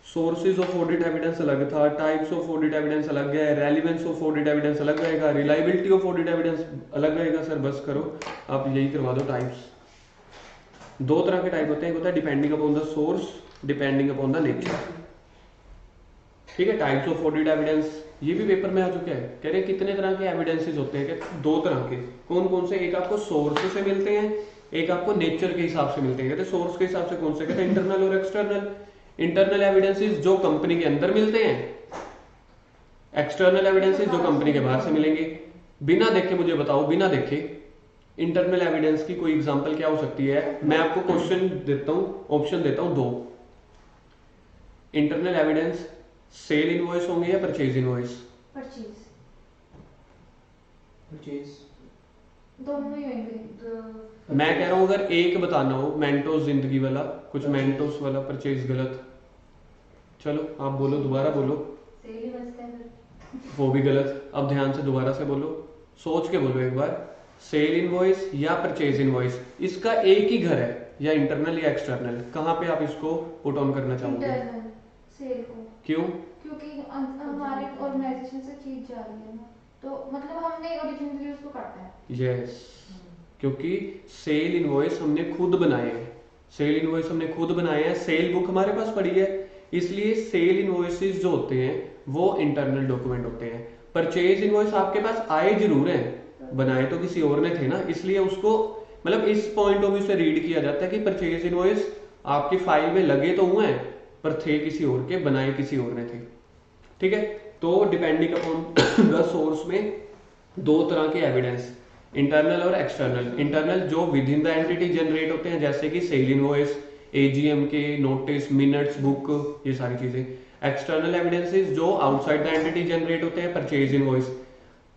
Sources of audit evidence अलग था, टाइप्स ऑफ ऑडिट एविडेंस अलग है, रेलिवेंस ऑफ ऑडिट एविडेंस अलग रहेगा, रिलायबिलिटी ऑफ ऑडिट एविडेंस अलग रहेगा। सर बस करो, आप यही करवा दो। टाइप्स दो तरह के टाइप होते हैं, एक होता है depending upon the source, depending upon the nature. ठीक है, टाइप्स ऑफ ऑडिट एविडेंस ये भी पेपर में आ चुका है। कह रहे हैं कितने तरह के एविडेंसेस होते हैं? क्या दो तरह के। कौन कौन से? एक आपको सोर्स से मिलते हैं, एक आपको नेचर के हिसाब से मिलते हैं। कहते सोर्स के हिसाब से कौन से? कहते इंटरनल और एक्सटर्नल। इंटरनल एविडेंसेस जो कंपनी के अंदर मिलते हैं, एक्सटर्नल एविडेंसेस जो कंपनी के बाहर से मिलेंगे। बिना देखे मुझे बताओ, बिना देखे इंटरनल एविडेंस की कोई एग्जांपल क्या हो सकती है? मैं आपको क्वेश्चन देता हूं, ऑप्शन देता हूं दो। इंटरनल एविडेंस सेल इनवॉइस होंगे या परचेज इनवॉइस? Purchase, purchase. दोनों ही होंगे। मैं कह रहा हूं अगर एक बताना हो, मेंटोस जिंदगी वाला, कुछ मेंटोस वाला, परचेज गलत। चलो आप बोलो, दोबारा बोलो। सेल ही बचता है फिर। वो भी गलत। अब ध्यान से दोबारा से बोलो, सोच के बोलो एक बार। सेल इनवॉइस या परचेज इनवॉइस, इसका एक ही घर है, या इंटरनल या एक्सटर्नल। कहाँ पे आप इसको पुट ऑन करना चाहोगे? इंटरनल सेल को, क्यों? क्योंकि हमारे ऑर्गेनाइजेशन से चीज जा रही है ना, तो मतलब हमने ओरिजिनली उसको काटा है। यस, क्योंकि सेल इनवॉइस हमने खुद बनाए हैं। सेल इनवॉइस हमने खुद बनाए हैं, सेल बुक हमारे पास पड़ी है, इसलिए सेल इनवॉइसेस जो होते हैं वो इंटरनल डॉक्यूमेंट होते हैं। परचेज इनवॉइस आपके पास आए जरूर हैं, बनाए तो किसी और ने थे ना, इसलिए उसको मतलब इस पॉइंट ऑफ व्यू से रीड किया जाता है कि परचेज इनवॉइस आपकी फाइल में लगे तो हुए हैं पर थे किसी और के, बनाए किसी और ने थे। ठीक है, तो डिपेंडिंग अपॉन द सोर्स में दो तरह के एविडेंस, इंटरनल और एक्सटर्नल। इंटरनल जो within the entity generate होते हैं, जैसे कि सेल इनवॉइस, एजीएम के नोटिस, मिनट्स, बुक, ये सारी चीजें। एक्सटर्नल एविडेंसेस जो आउटसाइड द एंटिटी जनरेट होते हैं, परचेज इनवॉइस।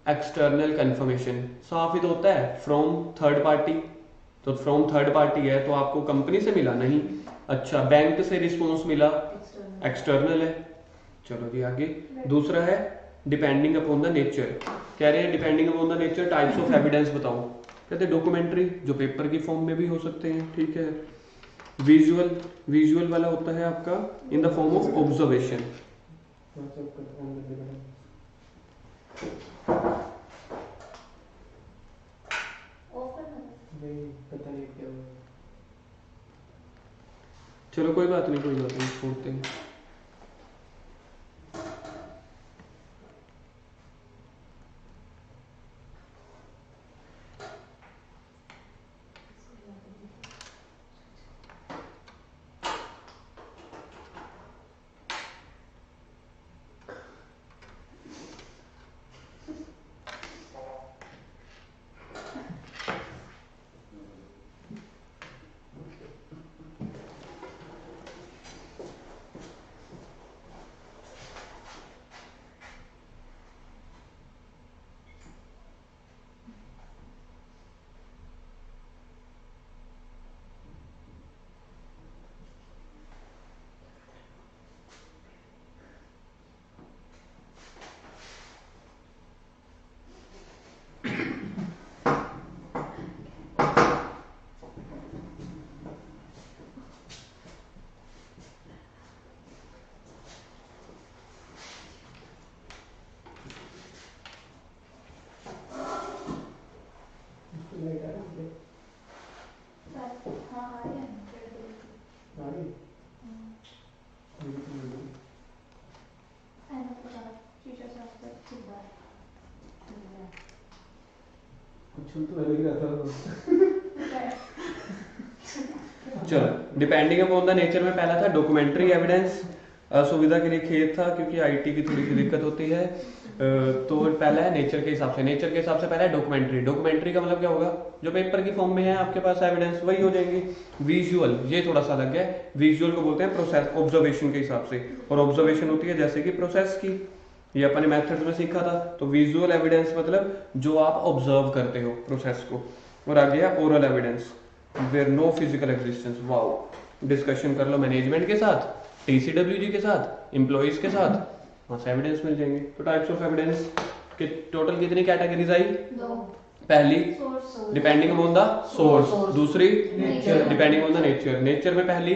एक्सटर्नल कंफर्मेशन साफ ही तो होता है फ्रॉम थर्ड पार्टी, तो फ्रॉम थर्ड पार्टी है तो आपको कंपनी से मिला नहीं। अच्छा, बैंक से रिस्पॉन्स मिला, एक्सटर्नल है। चलो जी आगे, दूसरा है डिपेंडिंग अपॉन द नेचर। कह रहे हैं depending upon the nature types of evidence बताओ। कहते हैं डॉक्यूमेंट्री, जो पेपर की फॉर्म में भी हो सकते हैं। ठीक है, विजुअल, विजुअल वाला होता है आपका in the form of observation. पता नहीं क्या हुआ। चलो कोई बात नहीं, कोई बात नहीं, छोड़ते हैं। लाइट आ रही है हाँ आ रही है आ रही ऐना पता शीशा साफ कर ठीक बात कुछ तो अलग ही रहता है चलो, डिपेंडिंग अपॉन द नेचर में पहला था डॉक्यूमेंट्री एविडेंस। असुविधा के लिए खेद था क्योंकि आईटी की थोड़ी सी दिक्कत होती है। तो पहला है नेचर के हिसाब से। नेचर के हिसाब से पहला है डॉक्यूमेंट्री। डॉक्यूमेंट्री का मतलब क्या होगा, जो पेपर की फॉर्म में है आपके पास एविडेंस वही हो जाएंगे। विजुअल, ये थोड़ा सा अलग है। विजुअल को बोलते हैं प्रोसेस, ऑब्जर्वेशन के हिसाब से, और ऑब्जर्वेशन होती है जैसे कि प्रोसेस की, ये अपने मेथड्स में सीखा था। तो विजुअल एविडेंस मतलब जो आप ऑब्जर्व करते हो प्रोसेस को। और आगे है oral evidence, where no physical existence. Wow, discussion कर लो मैनेजमेंट के साथ, टीसीडब्ल्यूजी के साथ, एम्प्लॉइज के साथ, वहां से एविडेंस मिल जाएंगे। तो टाइप्स ऑफ एविडेंस के टोटल कितनी कैटेगरीज आई? दो। पहली source depending on the source, दूसरी Nature. Depending on the nature. Nature में पहली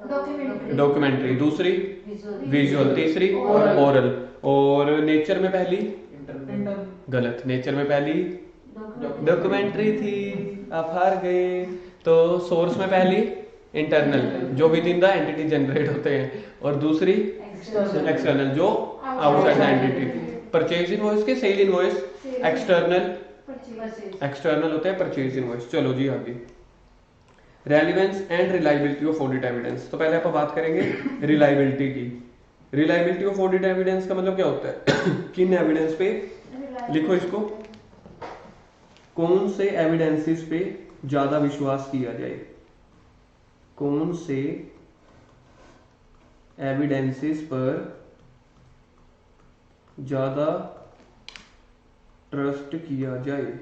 डॉक्यूमेंट्री डॉक्यूमेंट्री, दूसरी विजुअल विजुअल, तीसरी Oral. ओरल। और नेचर में पहली इंटरनल गलत, नेचर में पहली डॉक्यूमेंट्री डॉक्यूमेंट्री थी, आप हार गए। तो सोर्स में पहली इंटरनल, जो within the entity generate होते हैं, और दूसरी एक्सटर्नल, जो outside the entity. Purchase invoice के sale invoice external, purchase external होते हैं परचेज इनवॉइस। चलो जी आगे, relevance and reliability of audit evidence. तो पहले आप बात करेंगे रिलायबिलिटी की। रिलायबिलिटी ऑफ ऑडिट एविडेंस का मतलब क्या होता है किन एविडेंस पे, लिखो इसको, कौन से एविडेंसेस पे ज्यादा विश्वास किया जाए, कौन से एविडेंसेस पर ज्यादा ट्रस्ट किया जाए।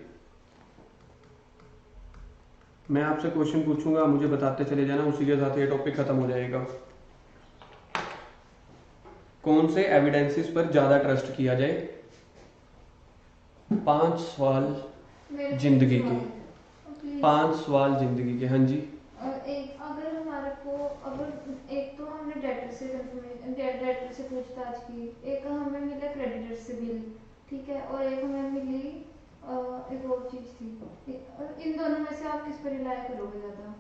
मैं आपसे क्वेश्चन पूछूंगा, मुझे बताते चले जाना, उसी के साथ ये टॉपिक खत्म हो जाएगा। कौन से एविडेंसेस पर ज्यादा ट्रस्ट किया जाए? 5 सवाल जिंदगी के, 5 सवाल जिंदगी के। हाँ जी, एक अगर हमारे को, अगर एक तो हमने डेटर से कंफर्मेशन, डेटर से पूछताछ की, एक हमें मिला क्रेडिटर से बिल, ठीक है, और एक हमें मिली एक और चीज थी। इन दोनों में से आप किस पर रिलाय करोगे ज्यादा?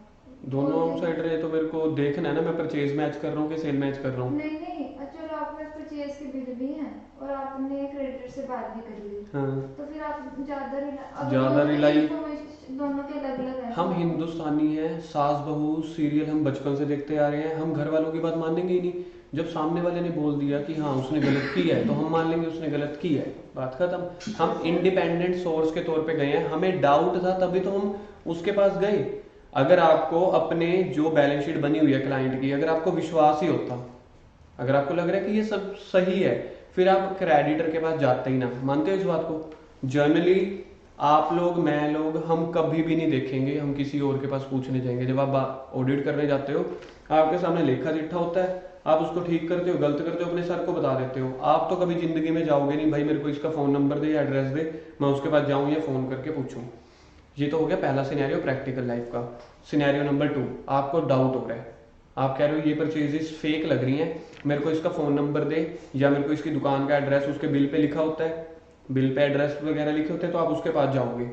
दोनों आउटसाइडर है तो मेरे को देखना है ना, मैं परचेज मैच कर रहा हूँ कि सेल मैच कर रहा हूँ। नहीं नहीं, चलो आपके पास परचेज के बिल भी हैं और आपने क्रेडिटर से बात भी कर ली, हाँ, तो फिर आप ज्यादा ज्यादा रिलाई, दोनों के अलग अलग हैं। हम हिंदुस्तानी हैं, सास बहू सीरियल हम बचपन से देखते आ रहे हैं, हम घर वालों की बात मानेंगे ही नहीं। जब सामने वाले ने बोल दिया कि हाँ उसने गलत किया है, तो हम मान लेंगे उसने गलत किया है, बात खत्म। हम इंडिपेंडेंट सोर्स के तौर पे गए हैं, हमें डाउट था तभी तो हम उसके पास गए। अगर आपको अपने जो बैलेंस शीट बनी हुई है क्लाइंट की, अगर आपको विश्वास ही होता, अगर आपको लग रहा है कि ये सब सही है, फिर आप क्रेडिटर के पास जाते ही ना। मानते हो इस बात को? जर्नली आप लोग, मैं लोग, हम कभी भी नहीं देखेंगे हम किसी और के पास पूछने जाएंगे। जब आप ऑडिट करने जाते हो, आपके सामने लेखा चिट्ठा होता है, आप उसको ठीक करते हो, गलत करते हो, अपने सर को बता देते हो। आप तो कभी जिंदगी में जाओगे नहीं, भाई मेरे को इसका फोन नंबर दे या एड्रेस दे, मैं उसके पास जाऊं या फोन करके पूछूं। ये तो हो गया पहला सिनेरियो प्रैक्टिकल लाइफ का। सिनेरियो नंबर 2, आपको डाउट हो रहा है, आप कह रहे हो ये परचेजेस फेक लग रही हैं, मेरे को इसका फोन नंबर दे, या मेरे को इसकी दुकान का एड्रेस, उसके बिल पे लिखा होता है, बिल पे एड्रेस वगैरह लिखे होते हैं, तो आप उसके पास जाओगे।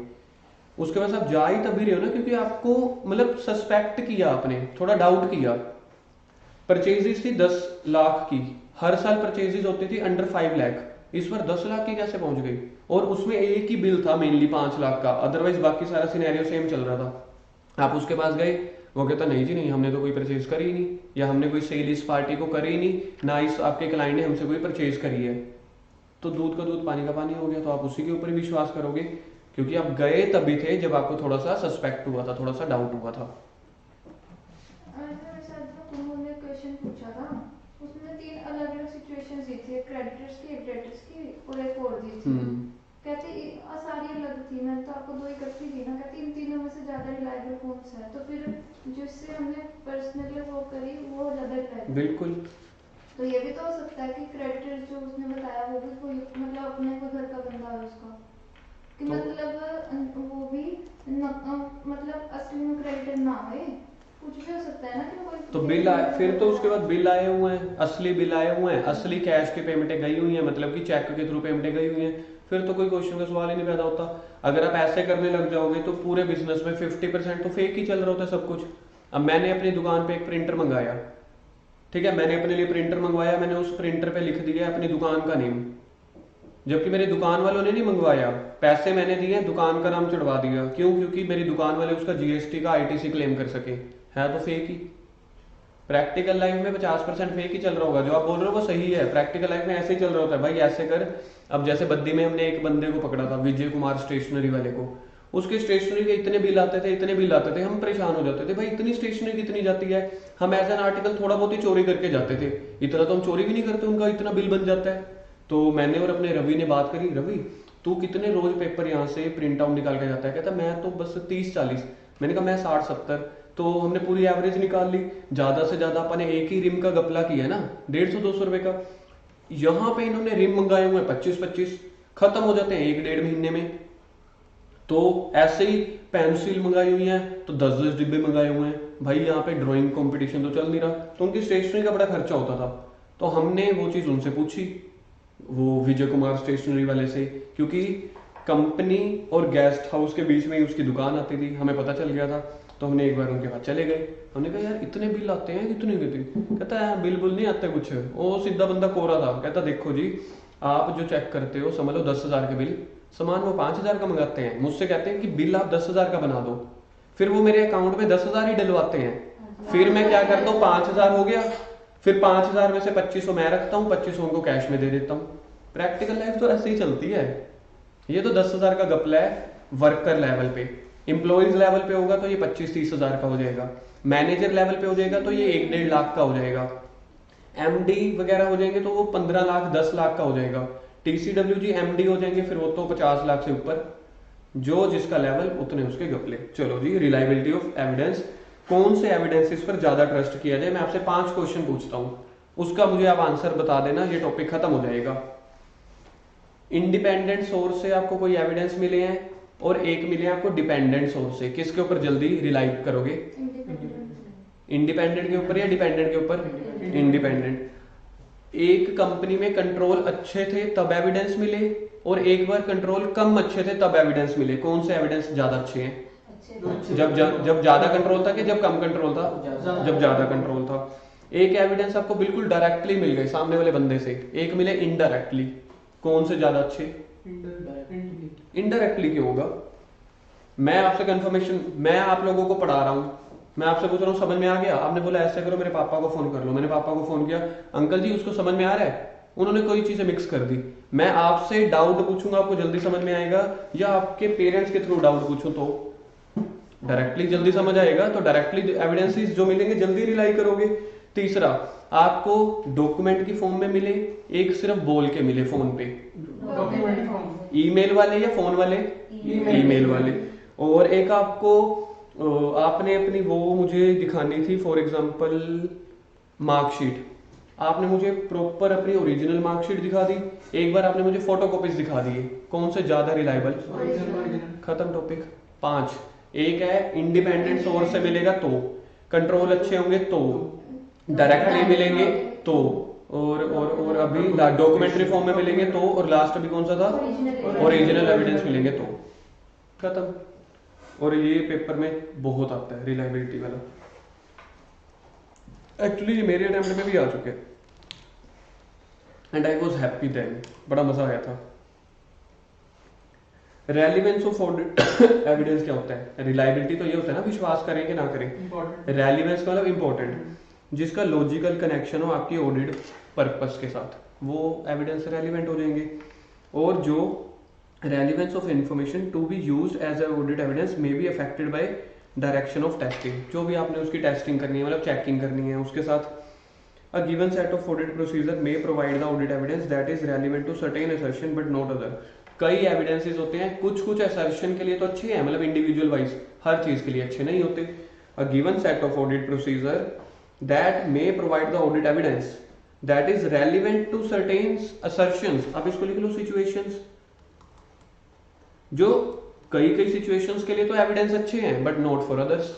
उसके पास आप जा ही तभी रहे हो ना क्योंकि आपको मतलब सस्पेक्ट किया, आपने थोड़ा डाउट किया। परचेजेस थी 10 लाख की, हर साल परचेजेस होती थी अंडर 5 लाख, इस बार 10 लाख की कैसे पहुंच गई? और उसमें एक ही बिल था मेनली 5 लाख का, अदरवाइज बाकी सारा सिनेरियो सेम चल रहा था। आप उसके पास गए, वो कहता नहीं जी नहीं, हमने तो कोई परचेज करी ही नहीं, या हमने कोई सेल इस पार्टी को करी ही नहीं, ना इस आपके क्लाइंट ने हमसे कोई परचेज करी है। तो दूध का दूध पानी का पानी हो गया, तो आप उसी के ऊपर ही विश्वास करोगे क्योंकि आप गए तभी थे जब आपको थोड़ा सा सस्पेक्ट हुआ था, थोड़ा सा डाउट हुआ था। उन्होंने क्वेश्चन पूछा था, उसमें 3 अलग अलग सिचुएशंस दी थी, एक क्रेडिटर्स की, एक डेटर्स की, और एक और दी थी। कहते सारी अलग थी, मैंने तो आपको 2 इकट्ठी दी ना। कहती इन तीनों में से ज्यादा रिलायबल कौन सा है? तो फिर जिससे हमने पर्सनली वो करी वो ज्यादा रिलायबल। बिल्कुल। तो ये भी तो हो सकता है कि क्रेडिटर जो उसने बताया वो भी कोई मतलब अपने को घर का बंदा है उसका, कि तो, मतलब वो भी मतलब असली में क्रेडिटर ना हो, कुछ भी हो सकता है ना कि कोई। तो बिल आए, फिर तो उसके बाद बिल आए हुए हैं, असली बिल आए हुए हैं, असली कैश की पेमेंटें गई हुई हैं, मतलब कि चेक के थ्रू पेमेंटें गई हुई हैं, फिर तो कोई क्वेश्चन का सवाल ही नहीं पैदा होता। अगर आप ऐसे करने लग जाओगे तो पूरे बिजनेस में 50% तो फेक ही चल रहा होता है सब कुछ। अब मैंने अपनी दुकान पे एक प्रिंटर मंगाया, ठीक है, मैंने अपने लिए प्रिंटर मंगवाया, मैंने उस प्रिंटर पे लिख दिया अपनी दुकान का नेम, जबकि मेरी दुकान वालों ने नहीं मंगवाया, पैसे मैंने दिए, दुकान का नाम चढ़वा दिया। क्यों? क्योंकि मेरी दुकान वाले उसका जीएसटी का आईटीसी क्लेम कर सके। है तो फेक ही। प्रैक्टिकल लाइफ में 50% फेक ही चल रहा होगा। जो आप बोल रहे हो वो सही है, प्रैक्टिकल लाइफ में ऐसे ही चल रहा होता है भाई, ऐसे कर। अब जैसे बद्दी में हमने एक बंदे को पकड़ा था, विजय कुमार स्टेशनरी वाले को, उसके स्टेशनरी के इतने बिल आते थे, इतने बिल आते थे, हम परेशान हो जाते थे भाई इतनी स्टेशनरी कितनी जाती है। हम एज एन आर्टिकल थोड़ा बहुत ही चोरी करके जाते थे, इतना तो हम चोरी भी नहीं करते, उनका इतना बिल बन जाता है। तो मैंने और अपने रवि ने बात करी, रवि तू कितने रोज पेपर यहाँ से प्रिंट आउट निकाल के जाता है? कहता मैं तो बस 30-40। मैंने कहा मैं 60-70। तो हमने पूरी एवरेज निकाल ली, ज्यादा से ज्यादा अपन ने एक ही रिम का गपला किया ना 150-200 रुपए का। यहाँ पे इन्होंने रिम मंगाए हुए 25-25, खत्म हो जाते हैं 1-1.5 महीने में। तो ऐसे ही पेंसिल मंगाई हुई है तो 10-10 डिब्बे मंगाए हुए हैं भाई। यहाँ पे ड्राइंग कंपटीशन तो चल नहीं रहा, तो उनकी स्टेशनरी का बड़ा खर्चा होता था। तो हमने वो चीज उनसे पूछी, वो विजय कुमार स्टेशनरी वाले से, क्योंकि कंपनी और गेस्ट हाउस के बीच में ही उसकी दुकान आती थी, हमें पता चल गया था। तो हमने एक बार उनके पास चले गए, हमने कहा यार इतने बिल आते हैं कितने कितने? कहता है बिल बुल नहीं आते कुछ। वो सीधा बंदा कोरा था, कहता देखो जी आप जो चेक करते हो समझ लो 10,000 के बिल, सामान वो 5,000 का मंगाते हैं, मुझसे कहते हैं कि बिल आप 10,000 का बना दो, फिर वो मेरे अकाउंट में 10,000 ही डलवाते हैं। फिर मैं क्या करता हूँ 5,000 हो गया, फिर 5,000 में से 2500 मैं रखता हूँ, 2500 उनको कैश में दे देता हूँ। प्रैक्टिकल लाइफ तो ऐसे ही चलती है। ये तो 10,000 का गपला है वर्कर लेवल पे। एम्प्लॉइज लेवल पे होगा तो ये 25-30 हजार का हो जाएगा, मैनेजर लेवल पे हो जाएगा तो ये 1-1.5 लाख का हो जाएगा, एमडी वगैरह हो जाएंगे तो वो 15 लाख 10 लाख का हो जाएगा, टीसीडब्ल्यूजी एमडी हो जाएंगे फिर वो तो 50 लाख से ऊपर, जो जिसका लेवल उतने उसके गपले। चलो जी, रिलायबिलिटी ऑफ एविडेंस, कौन से एविडेंसेस पर ज्यादा ट्रस्ट किया जाए? मैं आपसे 5 क्वेश्चन पूछता हूं, उसका मुझे आप आंसर बता देना, ये टॉपिक खत्म हो जाएगा। इंडिपेंडेंट सोर्स से आपको कोई एविडेंस मिले हैं और एक मिले आपको डिपेंडेंट सोर्स से, किसके ऊपर जल्दी रिलाई करोगे? इंडिपेंडेंट के ऊपर या डिपेंडेंट के ऊपर? इंडिपेंडेंट। एक कंपनी में कंट्रोल अच्छे थे तब एविडेंस मिले, और एक बार कंट्रोल कम अच्छे थे तब एविडेंस मिले, कौन से एविडेंस ज्यादा अच्छे हैं? जब ज्यादा कंट्रोल था कि जब कम कंट्रोल था? जब ज्यादा कंट्रोल था। एक एविडेंस आपको बिल्कुल डायरेक्टली मिल गए सामने वाले बंदे से, एक मिले इनडायरेक्टली, कौन से ज्यादा अच्छे? इनडायरेक्टली क्यों होगा? मैं आपसे कंफर्मेशन, मैं आप लोगों को पढ़ा रहा हूं, मैं आपसे पूछ रहा हूं समझ में आ गया? आपने बोला ऐसे करो मेरे पापा को फोन कर लो, मैंने पापा को फोन किया, अंकल जी उसको समझ में आ रहा है, उन्होंने कोई चीजें मिक्स कर दी। मैं आपसे डाउट पूछूंगा आपको जल्दी समझ में आएगा, या आपके पेरेंट्स के थ्रू डाउट पूछूं तो डायरेक्टली जल्दी समझ आएगा। तो डायरेक्टली एविडेंसेस जो मिलेंगे जल्दी रिलाई करोगे। तीसरा, आपको डॉक्यूमेंट की फॉर्म में मिले, एक सिर्फ बोल के मिले फोन पे, ईमेल वाले या फोन वाले? ईमेल वाले। और एक आपको आपने अपनी वो मुझे दिखानी थी, फॉर एग्जांपल मार्कशीट, आपने मुझे प्रॉपर अपनी ओरिजिनल मार्कशीट दिखा दी, एक बार आपने मुझे फोटोकॉपीज दिखा दिए, कौन से ज्यादा रिलायबल? खत्म टॉपिक। 5, एक है इंडिपेंडेंट सोर्स से मिलेगा तो, कंट्रोल अच्छे होंगे तो, डायरेक्टली मिलेंगे तो, और अभी डॉक्यूमेंट्री फॉर्म में मिलेंगे तो, और लास्ट अभी कौन सा था? ओरिजिनल एविडेंस मिलेंगे तो। खत्म। और ये पेपर में बहुत आता है रिलायबिलिटी वाला, एक्चुअली ये मेरे अटेम्प्ट में भी आ चुके and I was happy then, बड़ा मजा आया था। रेलिवेंस ऑफ ऑडिट एविडेंस क्या होता है? रिलायबिलिटी तो ये होता है ना विश्वास करें कि ना करें, रेलिवेंस का मतलब इंपॉर्टेंट, जिसका लॉजिकल कनेक्शन हो आपकी ऑडिट पर्पस के साथ, वो एविडेंस रेलिवेंट हो जाएंगे। और जो relevance of information to be used as a audit evidence may be affected by direction of testing, जो भी आपने उसकी टेस्टिंग करनी है, मतलब चेकिंग करनी है उसके साथ। A given set of audit procedure may provide the audit evidence that is relevant to certain assertion but not other. कई एविडेंसेस होते हैं, कुछ असर्शन के लिए तो अच्छे हैं, मतलब इंडिविजुअल वाइज, हर चीज के लिए अच्छे नहीं होते। अ given set of audit procedure that may provide the audit evidence that is relevant to certain assertions। अब इसको लिख लो situations, जो कई situations के लिए तो evidence अच्छे हैं but not for others।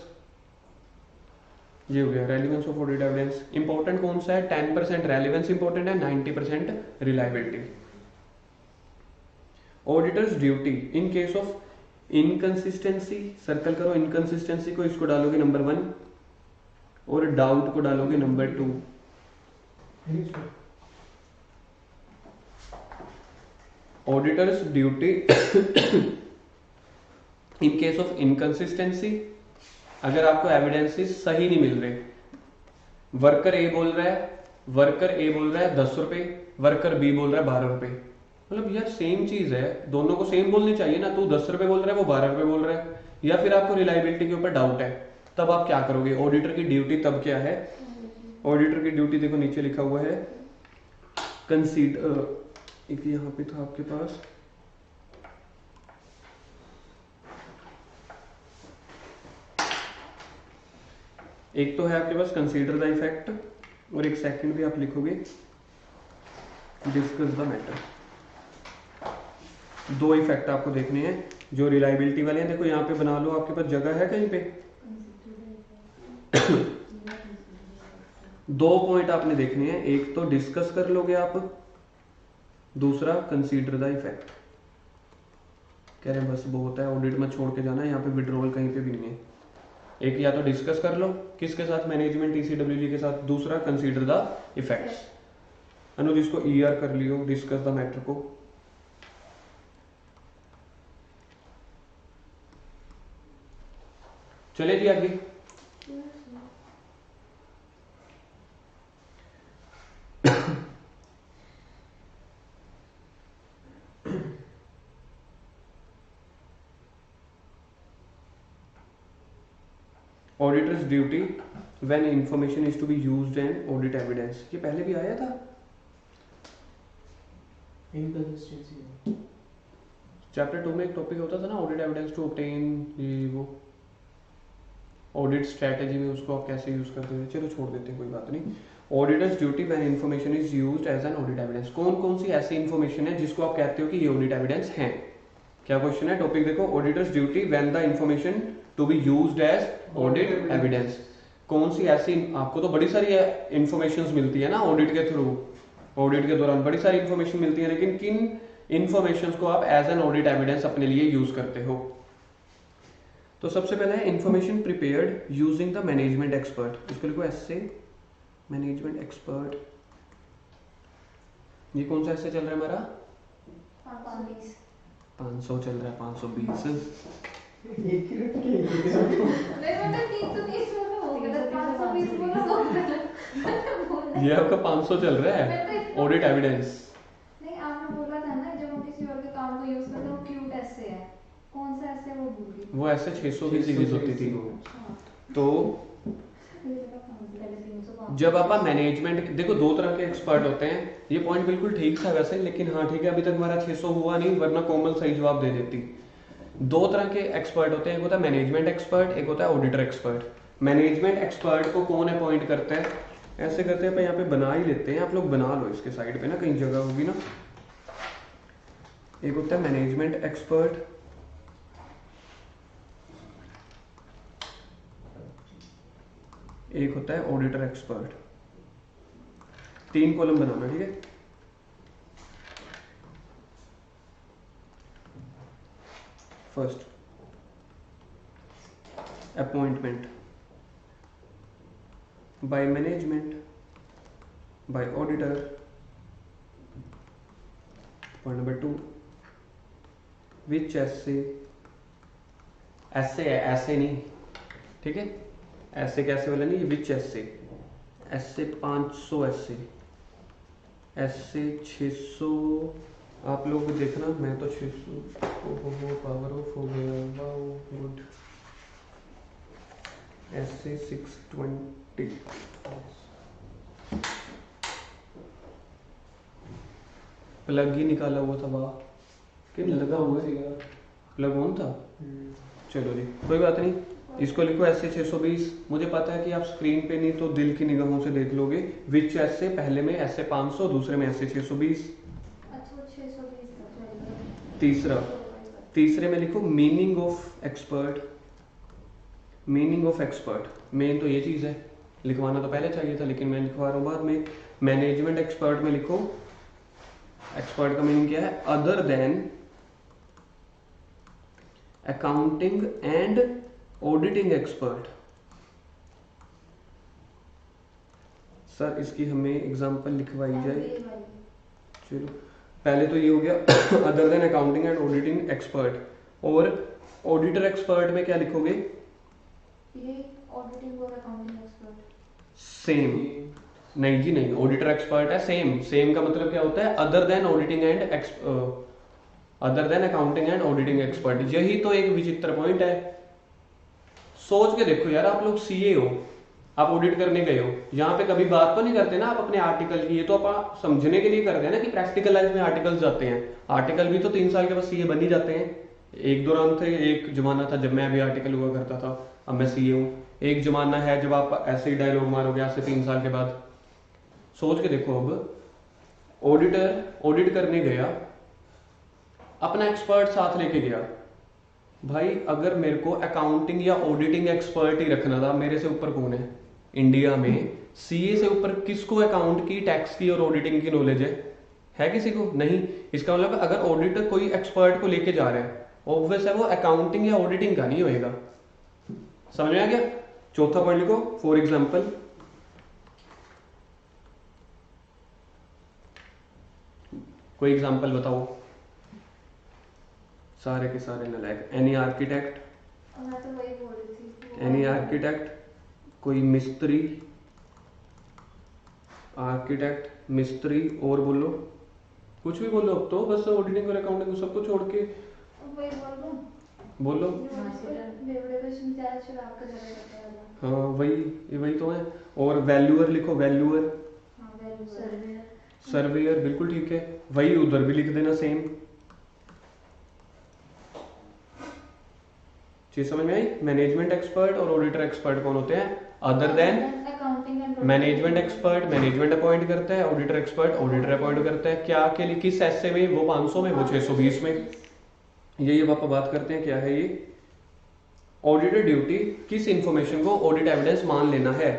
ये हो गया relevance of audit evidence। important कौन सा है? 10% relevance important है, 90% reliability। Auditors duty in case of inconsistency, circle करो इनकंसिस्टेंसी को, इसको डालोगे नंबर 1 और डाउट को डालोगे number 2। Auditors duty in case of inconsistency, अगर आपको एविडेंसेस सही नहीं मिल रहे, वर्कर ए बोल रहा है 10 रुपए, वर्कर बी बोल रहा है 12 रुपए, मतलब यार सेम चीज है, दोनों को सेम बोलनी चाहिए ना। तू 10 रुपए बोल रहा है, वो 12 रुपए बोल रहा है। या फिर आपको रिलायबिलिटी के ऊपर डाउट है, तब आप क्या करोगे? ऑडिटर की ड्यूटी तब क्या है? ऑडिटर की ड्यूटी देखो नीचे लिखा हुआ है कंसीडर, एक यहाँ पे था आपके पास, एक तो है आपके पास कंसीडर द इफेक्ट, और एक सेकंड भी आप लिखोगे डिस्कस द मैटर। दो इफेक्ट आपको देखने हैं जो रिलायबिलिटी वाले हैं। देखो यहाँ पे बना लो, आपके पास जगह है कहीं पे? 2 पॉइंट आपने देखने हैं, एक तो डिस्कस कर लोगे आप, दूसरा कंसीडर द इफेक्ट। कह रहे हैं बस बहुत है, ऑडिट में छोड़ के जाना है, यहाँ पे विड्रॉल कहीं पे भी नहीं है। एक या तो डिस्कस कर लो किसके साथ? मैनेजमेंट ECWG के साथ, दूसरा कंसीडर द इफेक्ट्स। अनुज इसको ER कर लियो, डिस्कस द मैटर को। चले जी आगे। Auditor's duty when information is to be used and audit evidence, ये पहले भी आया था इनकंसिस्टेंसी। चैप्टर 2 में। एक टॉपिक होता था ना ऑडिट एविडेंस टू ऑब्टेन, ये वो ऑडिट स्ट्रेटेजी में उसको आप कैसे यूज करते थे। चलो छोड़ देते हैं, कोई बात नहीं। Auditor's duty when information is used as an audit evidence, कौन कौन सी ऐसी इंफॉर्मेशन है जिसको आप कहते हो कि ये ऑडिट एविडेंस है? क्या क्वेश्चन है? टॉपिक देखो, auditor's duty when the information to be used as audit evidence. कौन सी ऐसी, आपको तो बड़ी सारी इंफॉर्मेशन मिलती है ना ऑडिट के थ्रू, ऑडिट के दौरान बड़ी सारी इंफॉर्मेशन मिलती है, लेकिन किन इंफॉर्मेशन को आप एज एन ऑडिट एविडेंस अपने लिए यूज करते हो? तो सबसे पहले है information prepared using the management expert, इसको लिखो एसए मैनेजमेंट एक्सपर्ट। ये कौन सा एसए चल रहा है हमारा? 500 चल रहा है, 520। एक ही रट के ये आपका 500 चल रहा है ऑडिट एविडेंस। नहीं, आपने बोला था ना जब हम किसी और के काम को यूज करते हैं वो क्यूट ऐसे है, कौन सा ऐसे वो भूल गई। वो ऐसे 600 की सीरीज होती थी। तो जब आप मैनेजमेंट, देखो 2 तरह के एक्सपर्ट होते हैं, ये पॉइंट बिल्कुल ठीक था वैसे, लेकिन हाँ ठीक है, अभी तक हमारा 600 हुआ नहीं, वरना कोमल सही जवाब दे देती। 2 तरह के एक्सपर्ट होते हैं, एक होता है मैनेजमेंट एक्सपर्ट, एक होता है ऑडिटर एक्सपर्ट। मैनेजमेंट एक्सपर्ट को कौन अपॉइंट करता है? ऐसे करते हैं, यहाँ पे बना ही लेते हैं, आप लोग बना लो इसके साइड पे ना, कहीं जगह होगी ना। एक होता है मैनेजमेंट एक्सपर्ट, एक होता है ऑडिटर एक्सपर्ट। 3 कॉलम बनाना, ठीक है। First, appointment by management by auditor. Point number 2, विच ऐसे, ऐसे है, ऐसे नहीं, ठीक है, ऐसे कैसे वाला नहीं, ये विच ऐसे, ऐसे 500, ऐसे 600। आप लोग देखना, मैं तो 600 पावर ऑफ हो गया, वाओ गुड। ऐसे 620, प्लग ही निकाला हुआ था, वाह किन लगा हुआ है, प्लग ऑन था। चलो जी कोई बात नहीं, इसको लिखो ऐसे 620। मुझे पता है कि आप स्क्रीन पे नहीं तो दिल की निगाहों से देख लोगे। विच ऐसे, पहले में ऐसे 500, दूसरे में ऐसे 620। तीसरे में लिखो meaning of expert. Meaning of expert, main तो ये चीज है, लिखवाना तो पहले चाहिए था, लेकिन मैं लिखवा रहा हूँ बाद में। मैनेजमेंट एक्सपर्ट में लिखो, एक्सपर्ट का मीनिंग क्या है? Other than accounting and auditing expert. Sir इसकी हमें एग्जांपल लिखवाई जाए। MBA वाली। चलो पहले तो ये हो गया other than accounting and auditing expert. और ऑडिटर एक्सपर्ट में क्या लिखोगे? ये ऑडिटिंग और अकाउंटिंग एक्सपर्ट। सेम नहीं जी, नहीं, ऑडिटर एक्सपर्ट है सेम। सेम का मतलब क्या होता है? Other than auditing and other than accounting and auditing expert. यही तो एक विचित्र पॉइंट है। सोच के देखो यार, आप लोग सीए हो, आप ऑडिट करने गए हो, यहाँ पे कभी बात तो नहीं करते ना आप अपने आर्टिकल की। ये तो आप समझने के लिए करते हैं ना कि प्रैक्टिकल लाइफ में आर्टिकल्स जाते हैं। आर्टिकल भी तो 3 साल के बाद सीए बन ही जाते हैं। एक दौरान थे, एक जमाना था जब मैं भी आर्टिकल हुआ करता था, अब मैं सीए हूँ। एक जमाना है जब आप ऐसे ही डायलॉग मारोगे आज से 3 साल के बाद। सोच के देखो, अब ऑडिटर ऑडिट करने गया, अपना एक्सपर्ट साथ लेके गया। भाई अगर मेरे को अकाउंटिंग या ऑडिटिंग एक्सपर्ट ही रखना था, मेरे से ऊपर कौन है इंडिया में? सीए से ऊपर किसको अकाउंट की, टैक्स की और ऑडिटिंग की नॉलेज है किसी को? नहीं। इसका मतलब अगर ऑडिटर कोई एक्सपर्ट को लेके जा रहा है, ऑब्वियस है वो अकाउंटिंग या ऑडिटिंग का नहीं होएगा। समझ में आ गया? चौथा पॉइंट लिखो, फॉर एग्जाम्पल। कोई एग्जाम्पल बताओ। सारे के सारे नालायक। एनी आर्किटेक्ट, मैं तो वही बोल रही थी। एनी आर्किटेक्ट, कोई मिस्त्री, आर्किटेक्ट मिस्त्री, और बोलो कुछ भी बोलो। अब तो बस ऑडिटिंग और अकाउंटिंग सबको छोड़ के वही बोल दूं। बोलो। बेवड़े का शुरू शराब का जगह करता है। हाँ वही तो है। और वैल्यूअर लिखो, वैल्यूअर। हाँ सर्वेयर। सर्वेयर बिल्कुल ठीक है, वही उधर भी लिख देना सेम। चीज समझ में आई? मैनेजमेंट एक्सपर्ट और ऑडिटर एक्सपर्ट कौन होते हैं? Other than accounting and management expert management appoint करता है, ऑडिटर एक्सपर्ट ऑडिटर अपॉइंट करता है। क्या के लिए, किस एसए में? वो 500 में, वो 620 में। यही अब आप बात करते हैं क्या है ये। ऑडिटर ड्यूटी, किस इंफॉर्मेशन को ऑडिट एविडेंस मान लेना है।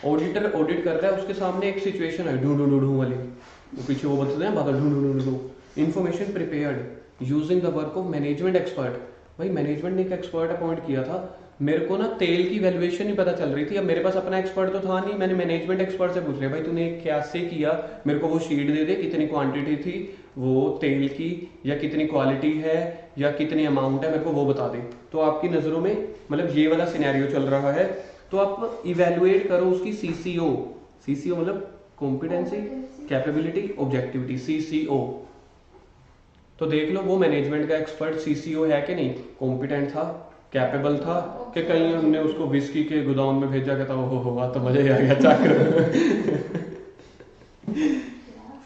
ऑडिटर ऑडिट कर रहा है, उसके सामने एक सिचुएशन है ढूंढू ढूंढू वाली, वो पीछे वो बताते हैं बात ढूंढू ढूंढू। Information prepared using the work of management expert. भाई मैनेजमेंट ने एक एक्सपर्ट अपॉइंट किया था, मेरे को ना तेल की वैल्यूएशन नहीं पता चल रही थी। अब मेरे पास अपना एक्सपर्ट तो था नहीं, मैंने मैनेजमेंट एक्सपर्ट से पूछ लिया, भाई तूने कैसे किया, मेरे को वो शीट दे दे, कितनी क्वांटिटी थी वो तेल की, या कितनी क्वालिटी है, या कितनी अमाउंट है, मेरे को वो बता दे। तो आपकी नज़रों में मतलब ये वाला सिनेरियो चल रहा है, तो आप इवेलुएट करो उसकी सीसीओ। सीसीओ मतलब कॉम्पिटेंसी, कैपेबिलिटी, ऑब्जेक्टिविटी, सीसीओ। तो देख लो वो मैनेजमेंट का एक्सपर्ट सीसीओ है कि नहीं, कॉम्पिटेंट था, कैपेबल था, कि कहीं हमने उसको विस्की के गोदाम में भेजा, कहता हो बात तो मजा ही आ गया चाकर।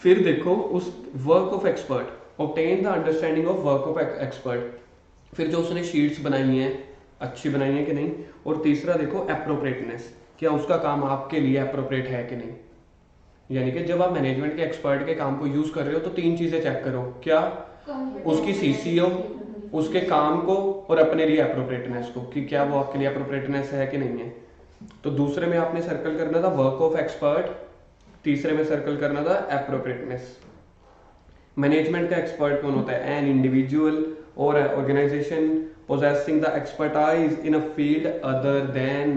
फिर देखो उस work of expert, obtain the understanding of work of expert. फिर जो उसने शीट्स बनाई हैं अच्छी बनाई हैं कि नहीं। और तीसरा देखो एप्रोप्रिएटनेस, क्या उसका काम आपके लिए एप्रोप्रिएट है कि नहीं। यानी कि जब आप मैनेजमेंट के एक्सपर्ट के काम को यूज कर रहे हो तो 3 चीजें चेक करो, क्या उसकी सीसीओ, उसके काम को, और अपने लिए एप्रोप्रिएटनेस को, कि क्या वो आपके लिए एप्रोप्रिएटनेस है कि नहीं है। तो दूसरे में आपने सर्कल करना था वर्क ऑफ एक्सपर्ट, तीसरे में सर्कल करना था एप्रोप्रिएटनेस। मैनेजमेंट का एक्सपर्ट कौन होता है? एन इंडिविजुअल और organisation possessing the expertise in a field other than,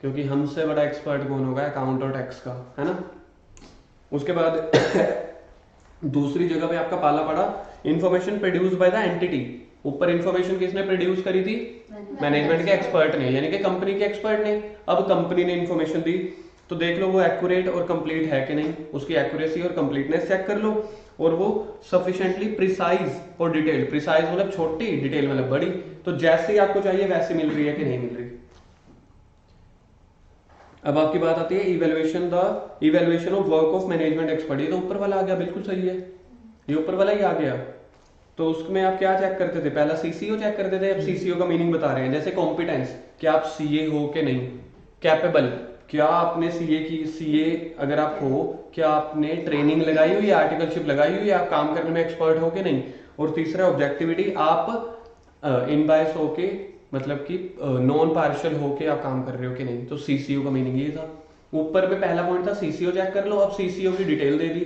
क्योंकि हमसे बड़ा एक्सपर्ट कौन होगा? अकाउंट और टैक्स का, है ना। उसके बाद दूसरी जगह पे आपका पाला पड़ा information produce by the entity. ऊपर इंफॉर्मेशन किसने प्रोड्यूस करी थी? मैनेजमेंट के एक्सपर्ट ने, यानी कि कंपनी के एक्सपर्ट ने। अब कंपनी ने इंफॉर्मेशन दी, तो देख लो वो एक्यूरेट और कंप्लीट है कि नहीं, उसकी एक्यूरेसी और कंप्लीटनेस चेक कर लो। और वो सफिशिएंटली प्रिसाइज और डिटेल, प्रिसाइज मतलब छोटी, डिटेल मतलब बड़ी। तो जैसे ही आपको चाहिए वैसे मिल रही है कि नहीं मिल रही। अब आपकी बात आती है evaluation of work of management expert. ये तो ऊपर वाला आ गया, बिल्कुल सही है, ये ऊपर वाला ही आ गया। तो उसमें आप क्या चेक करते थे? पहला सीसीओ चेक करते थे, अब सीसीओ का मीनिंग बता रहे हैं। जैसे कॉम्पिटेंस, क्या आप सीए हो कि नहीं। कैपेबल, क्या आपने सीए अगर आप हो, क्या आपने ट्रेनिंग लगाई हुई है, आर्टिकलशिप लगाई हुई है, आप काम करने में एक्सपर्ट हो कि नहीं। और तीसरा ऑब्जेक्टिविटी, आप इनबायस होके, मतलब कि नॉन पार्शियल होके आप काम कर रहे हो कि नहीं। तो सीसीओ का मीनिंग ये था। ऊपर में पहला पॉइंट था सीसीओ चेक कर लो, अब सीसीओ की डिटेल दे दी,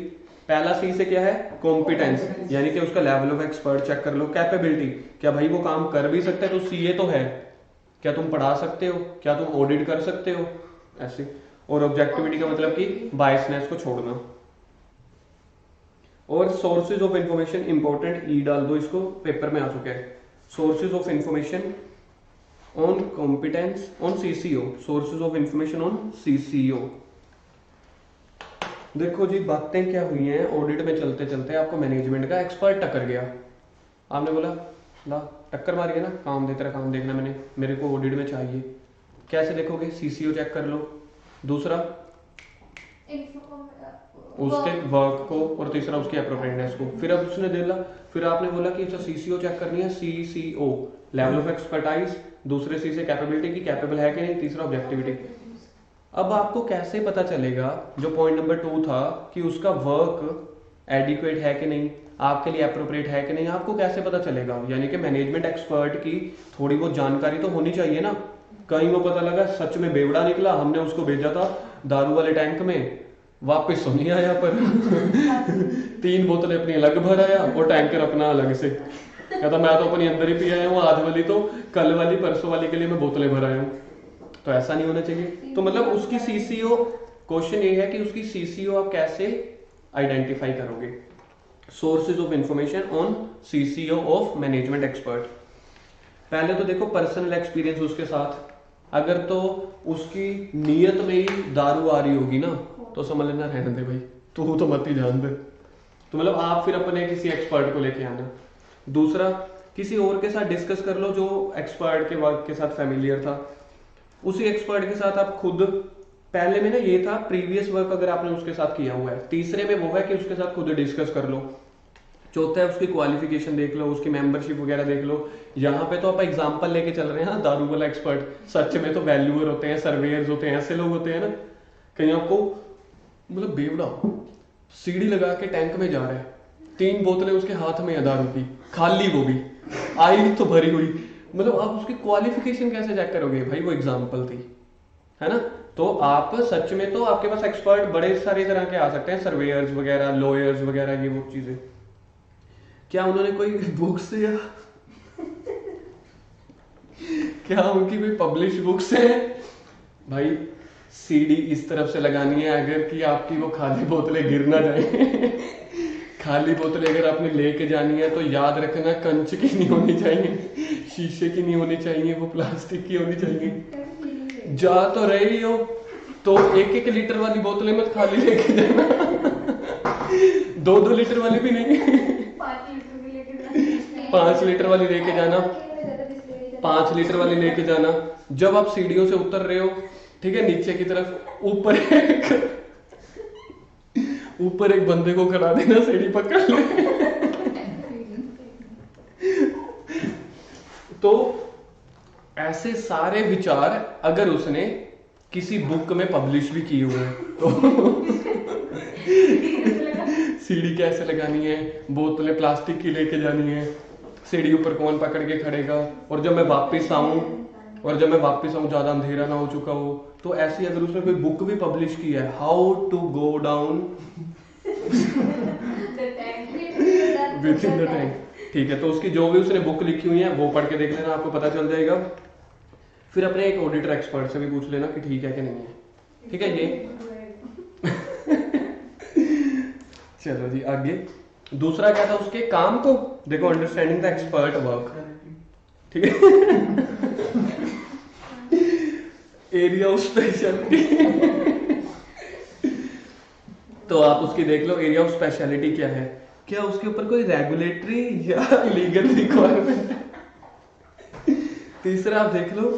पहला सी से क्या है, कॉम्पिटेंस, यानी कि उसका लेवल ऑफ एक्सपर्ट चेक कर लो। कैपेबिलिटी, क्या भाई वो काम कर भी सकता है, तो सीए तो है, क्या तुम पढ़ा सकते हो, क्या तुम ऑडिट कर सकते हो, ऐसे। और ऑब्जेक्टिविटी का मतलब कि बायसनेस को छोड़ना। और सोर्सेज ऑफ इंफॉर्मेशन इंपॉर्टेंट, ई डाल दो, इसको पेपर में आ चुका है। Sources of information on competence on CCO, sources of information on CCO. देखो जी बातें क्या हुई हैं, ऑडिट में चलते चलते आपको मैनेजमेंट का एक्सपर्ट टक्कर गया, आपने बोला ला टक्कर मार गया ना, काम दे, तेरा काम देखना मैंने, मेरे को ऑडिट में चाहिए। कैसे देखोगे, सीसीओ चेक कर लो। दूसरा उसके वर्क को, और तीसरा उसकी अप्रोप्रिएटनेस को। फिर अब उसने दिला, फिर आपने बोला कि अच्छा सीसीओ चेक करनी है, सीसीओ लेवल ऑफ एक्सपर्टाइज, दूसरे सी से कैपेबिलिटी की कैपेबल है कि नहीं, तीसरा ऑब्जेक्टिविटी। अब आपको कैसे पता चलेगा, जो पॉइंट नंबर 2 था कि उसका वर्क एडिक्वेट है कि नहीं, आपके लिए अप्रोप्रिएट है कि नहीं, आपको कैसे पता चलेगा? यानी कि मैनेजमेंट एक्सपर्ट की थोड़ी बहुत जानकारी तो होनी चाहिए ना। कहीं वो पता लगा सच में बेवड़ा निकला, हमने उसको भेजा था दारू वाले टैंक में, वापस तो नहीं आया, पर 3 बोतलें अपनी अलग भर आया और टैंकर अपना अलग से। कहता मैं तो अपनी अंदर ही पी आया हूँ, आज वाली तो कल वाली परसों वाली के लिए मैं बोतलें भर आया हूँ। तो ऐसा नहीं होना चाहिए। तो मतलब उसकी सीसीओ, क्वेश्चन ये है कि उसकी सीसीओ आप कैसे आइडेंटिफाई करोगे? Sources of information on CCO of management expert. पहले तो देखो पर्सनल एक्सपीरियंस उसके साथ, अगर तो उसकी नीयत में ही दारू आ रही होगी ना, तो समझ लेना रहने दे भाई, तू तो मत ही जान दे। तो मतलब आप फिर अपने किसी एक्सपर्ट को लेके आना। दूसरा, किसी और के साथ डिस्कस कर लो जो एक्सपर्ट के वर्क के साथ फैमिलियर था, उसी एक्सपर्ट के साथ आप खुद, पहले में ना ये था प्रीवियस वर्क अगर आपने उसके साथ किया हुआ है, तीसरे में वो है कि उसके साथ खुद डिस्कस कर लो, चौथा है उसकी क्वालिफिकेशन देख लो, उसकी मेंबरशिप वगैरह देख लो। यहाँ पे तो आप एग्जांपल लेके चल रहे हैं ना, दारू वाला एक्सपर्ट, सच में तो वैल्यूअर होते हैं, सर्वेयर्स होते हैं, ऐसे लोग होते हैं ना। कहीं आपको मतलब बेवड़ा सीढ़ी लगा के टैंक में जा रहा है, 3 बोतलें उसके हाथ में है दारू की, खाली, वो भी आई तो भरी हुई, मतलब आप उसकी क्वालिफिकेशन कैसे चेक करोगे भाई? वो एग्जांपल थी, है ना। तो आप सच में तो आपके पास एक्सपर्ट बड़े सारे तरह के आ सकते हैं, सर्वेयर्स वगैरह, लॉयर्स वगैरह, ये वो चीजें। क्या उन्होंने कोई बुक्स या क्या उनकी कोई पब्लिश बुक्स है? भाई सीडी इस तरफ से लगानी है अगर कि आपकी वो खाली बोतलें गिर ना जाए। खाली बोतलें अगर आपने लेके जानी है तो याद रखना कंच की नहीं होनी चाहिए, शीशे की नहीं होनी चाहिए, वो प्लास्टिक की होनी चाहिए। जा तो रही हो तो 1-1 लीटर वाली बोतलें मत खाली लेके जाना, 2-2 लीटर वाली भी नहीं, 5 लीटर वाली लेके जाना, 5 लीटर वाली लेके जाना। जब आप सीढ़ियों से उतर रहे हो, ठीक है, नीचे की तरफ ऊपर एक बंदे को खड़ा देना, सीढ़ी पकड़ ले। तो ऐसे सारे विचार अगर उसने किसी बुक में पब्लिश भी किए हुए हैं, तो सीढ़ी कैसे लगानी है, बोतलें प्लास्टिक की लेके जानी है, सीढ़ी ऊपर कौन पकड़ के खड़ेगा, और जब मैं वापस आऊं ज्यादा अंधेरा ना हो चुका हो, तो ऐसी अगर उसने कोई बुक भी पब्लिश की है, how to go down within the tank, ठीक है, तो उसकी जो भी उसने बुक लिखी हुई है वो पढ़ के देख लेना, आपको पता चल जाएगा। फिर अपने एक ऑडिटर एक्सपर्ट से भी पूछ लेना कि ठीक है कि नहीं है, ठीक है। ये चलो जी आगे। दूसरा क्या था उसके काम को देखो, अंडरस्टैंडिंग द एक्सपर्ट वर्क, ठीक है। एरिया ऑफ स्पेशलिटी, तो आप उसकी देख लो एरिया ऑफ स्पेशलिटी क्या है, क्या उसके ऊपर कोई रेगुलेटरी या लीगल रिक्वायरमेंट है। तीसरा आप देख लो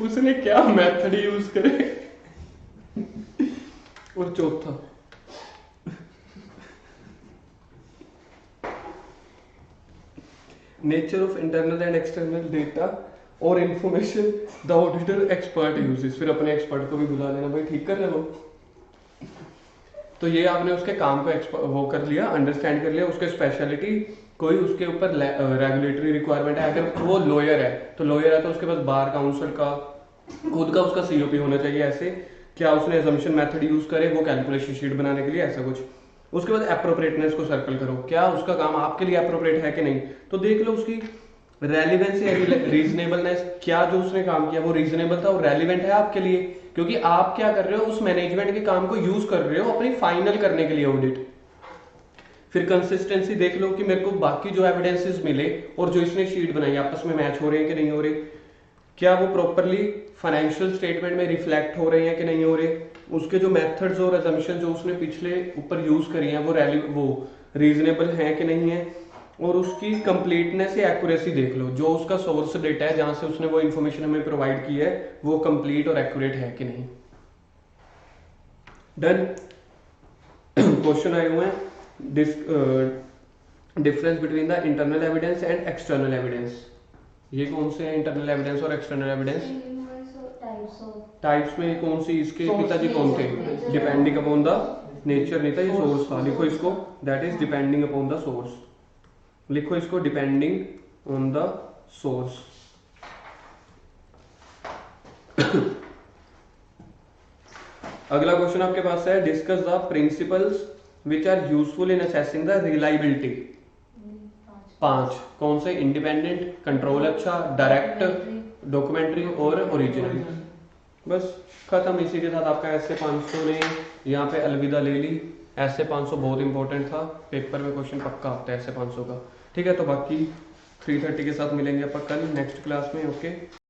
उसने क्या मेथड यूज करे, और चौथा nature of internal and external data और information the auditor expert uses. फिर अपने एक्सपर्ट को भी बुला लेना, भाई ठीक कर रहे हो। तो ये आपने उसके काम को वो कर लिया, अंडरस्टैंड कर लिया, उसके स्पेशलिटी, कोई उसके ऊपर रेगुलेटरी रिक्वायरमेंट है, अगर वो लॉयर है तो लॉयर है तो उसके पास बार काउंसिल का खुद का उसका सीओपी होना चाहिए, ऐसे क्या उसने एजम्पशन मेथड यूज करे वो कैलकुलेशन शीट बनाने के लिए, ऐसा कुछ। उसके बाद एप्रोप्रिएटनेस को सर्कल करो, क्या उसका काम आपके लिए एप्रोप्रिएट है कि नहीं, तो देख लो उसकी रेलिवेंस या रीजनेबलनेस, क्या जो उसने काम किया वो रीजनेबल था और रेलिवेंट है आपके लिए, क्योंकि आप क्या कर रहे हो, उस मैनेजमेंट के काम को यूज कर रहे हो अपनी फाइनल करने के लिए ऑडिट। फिर कंसिस्टेंसी देख लो कि मेरे को बाकी जो एविडेंसेस मिले और जो इसने शीट बनाई आपस में मैच हो रहे हैं कि नहीं हो रहे, क्या वो प्रॉपरली फाइनेंशियल स्टेटमेंट में रिफ्लेक्ट हो रहे हैं कि नहीं हो रहे, उसके जो मेथड्स और असम्पशन जो उसने पिछले ऊपर यूज करी हैं वो रीजनेबल है कि नहीं है, और उसकी कंप्लीटनेस या एक्यूरेसी देख लो, जो उसका सोर्स डेटा है जहां से उसने वो इन्फॉर्मेशन हमें प्रोवाइड की है वो कंप्लीट और एक्यूरेट है कि नहीं। डन। क्वेश्चन आए हुए हैं, difference between the internal evidence and external evidence. ये कौन से हैं इंटरनल एविडेंस और एक्सटर्नल एविडेंस? टाइप्स में कौन सी, इसके पिताजी कौन थे? डिपेंडिंग अपॉन द नेचर नहीं था, ये सोर्स था। लिखो इसको, that is depending upon the source. लिखो इसको, डिपेंडिंग ऑन द सोर्स। अगला क्वेश्चन आपके पास है, discuss the principles which are useful in assessing the reliability. 5 कौन से? इंडिपेंडेंट, कंट्रोल अच्छा, डायरेक्ट, डॉक्यूमेंट्री और ओरिजिनल। बस खत्म। इसी के साथ आपका ऐसे 500 ने यहाँ पे अलविदा ले ली। ऐसे 500 बहुत इंपॉर्टेंट था, पेपर में क्वेश्चन पक्का आता है ऐसे 500 का। ठीक है, तो बाकी 3:30 के साथ मिलेंगे अपन कल नेक्स्ट क्लास में। ओके।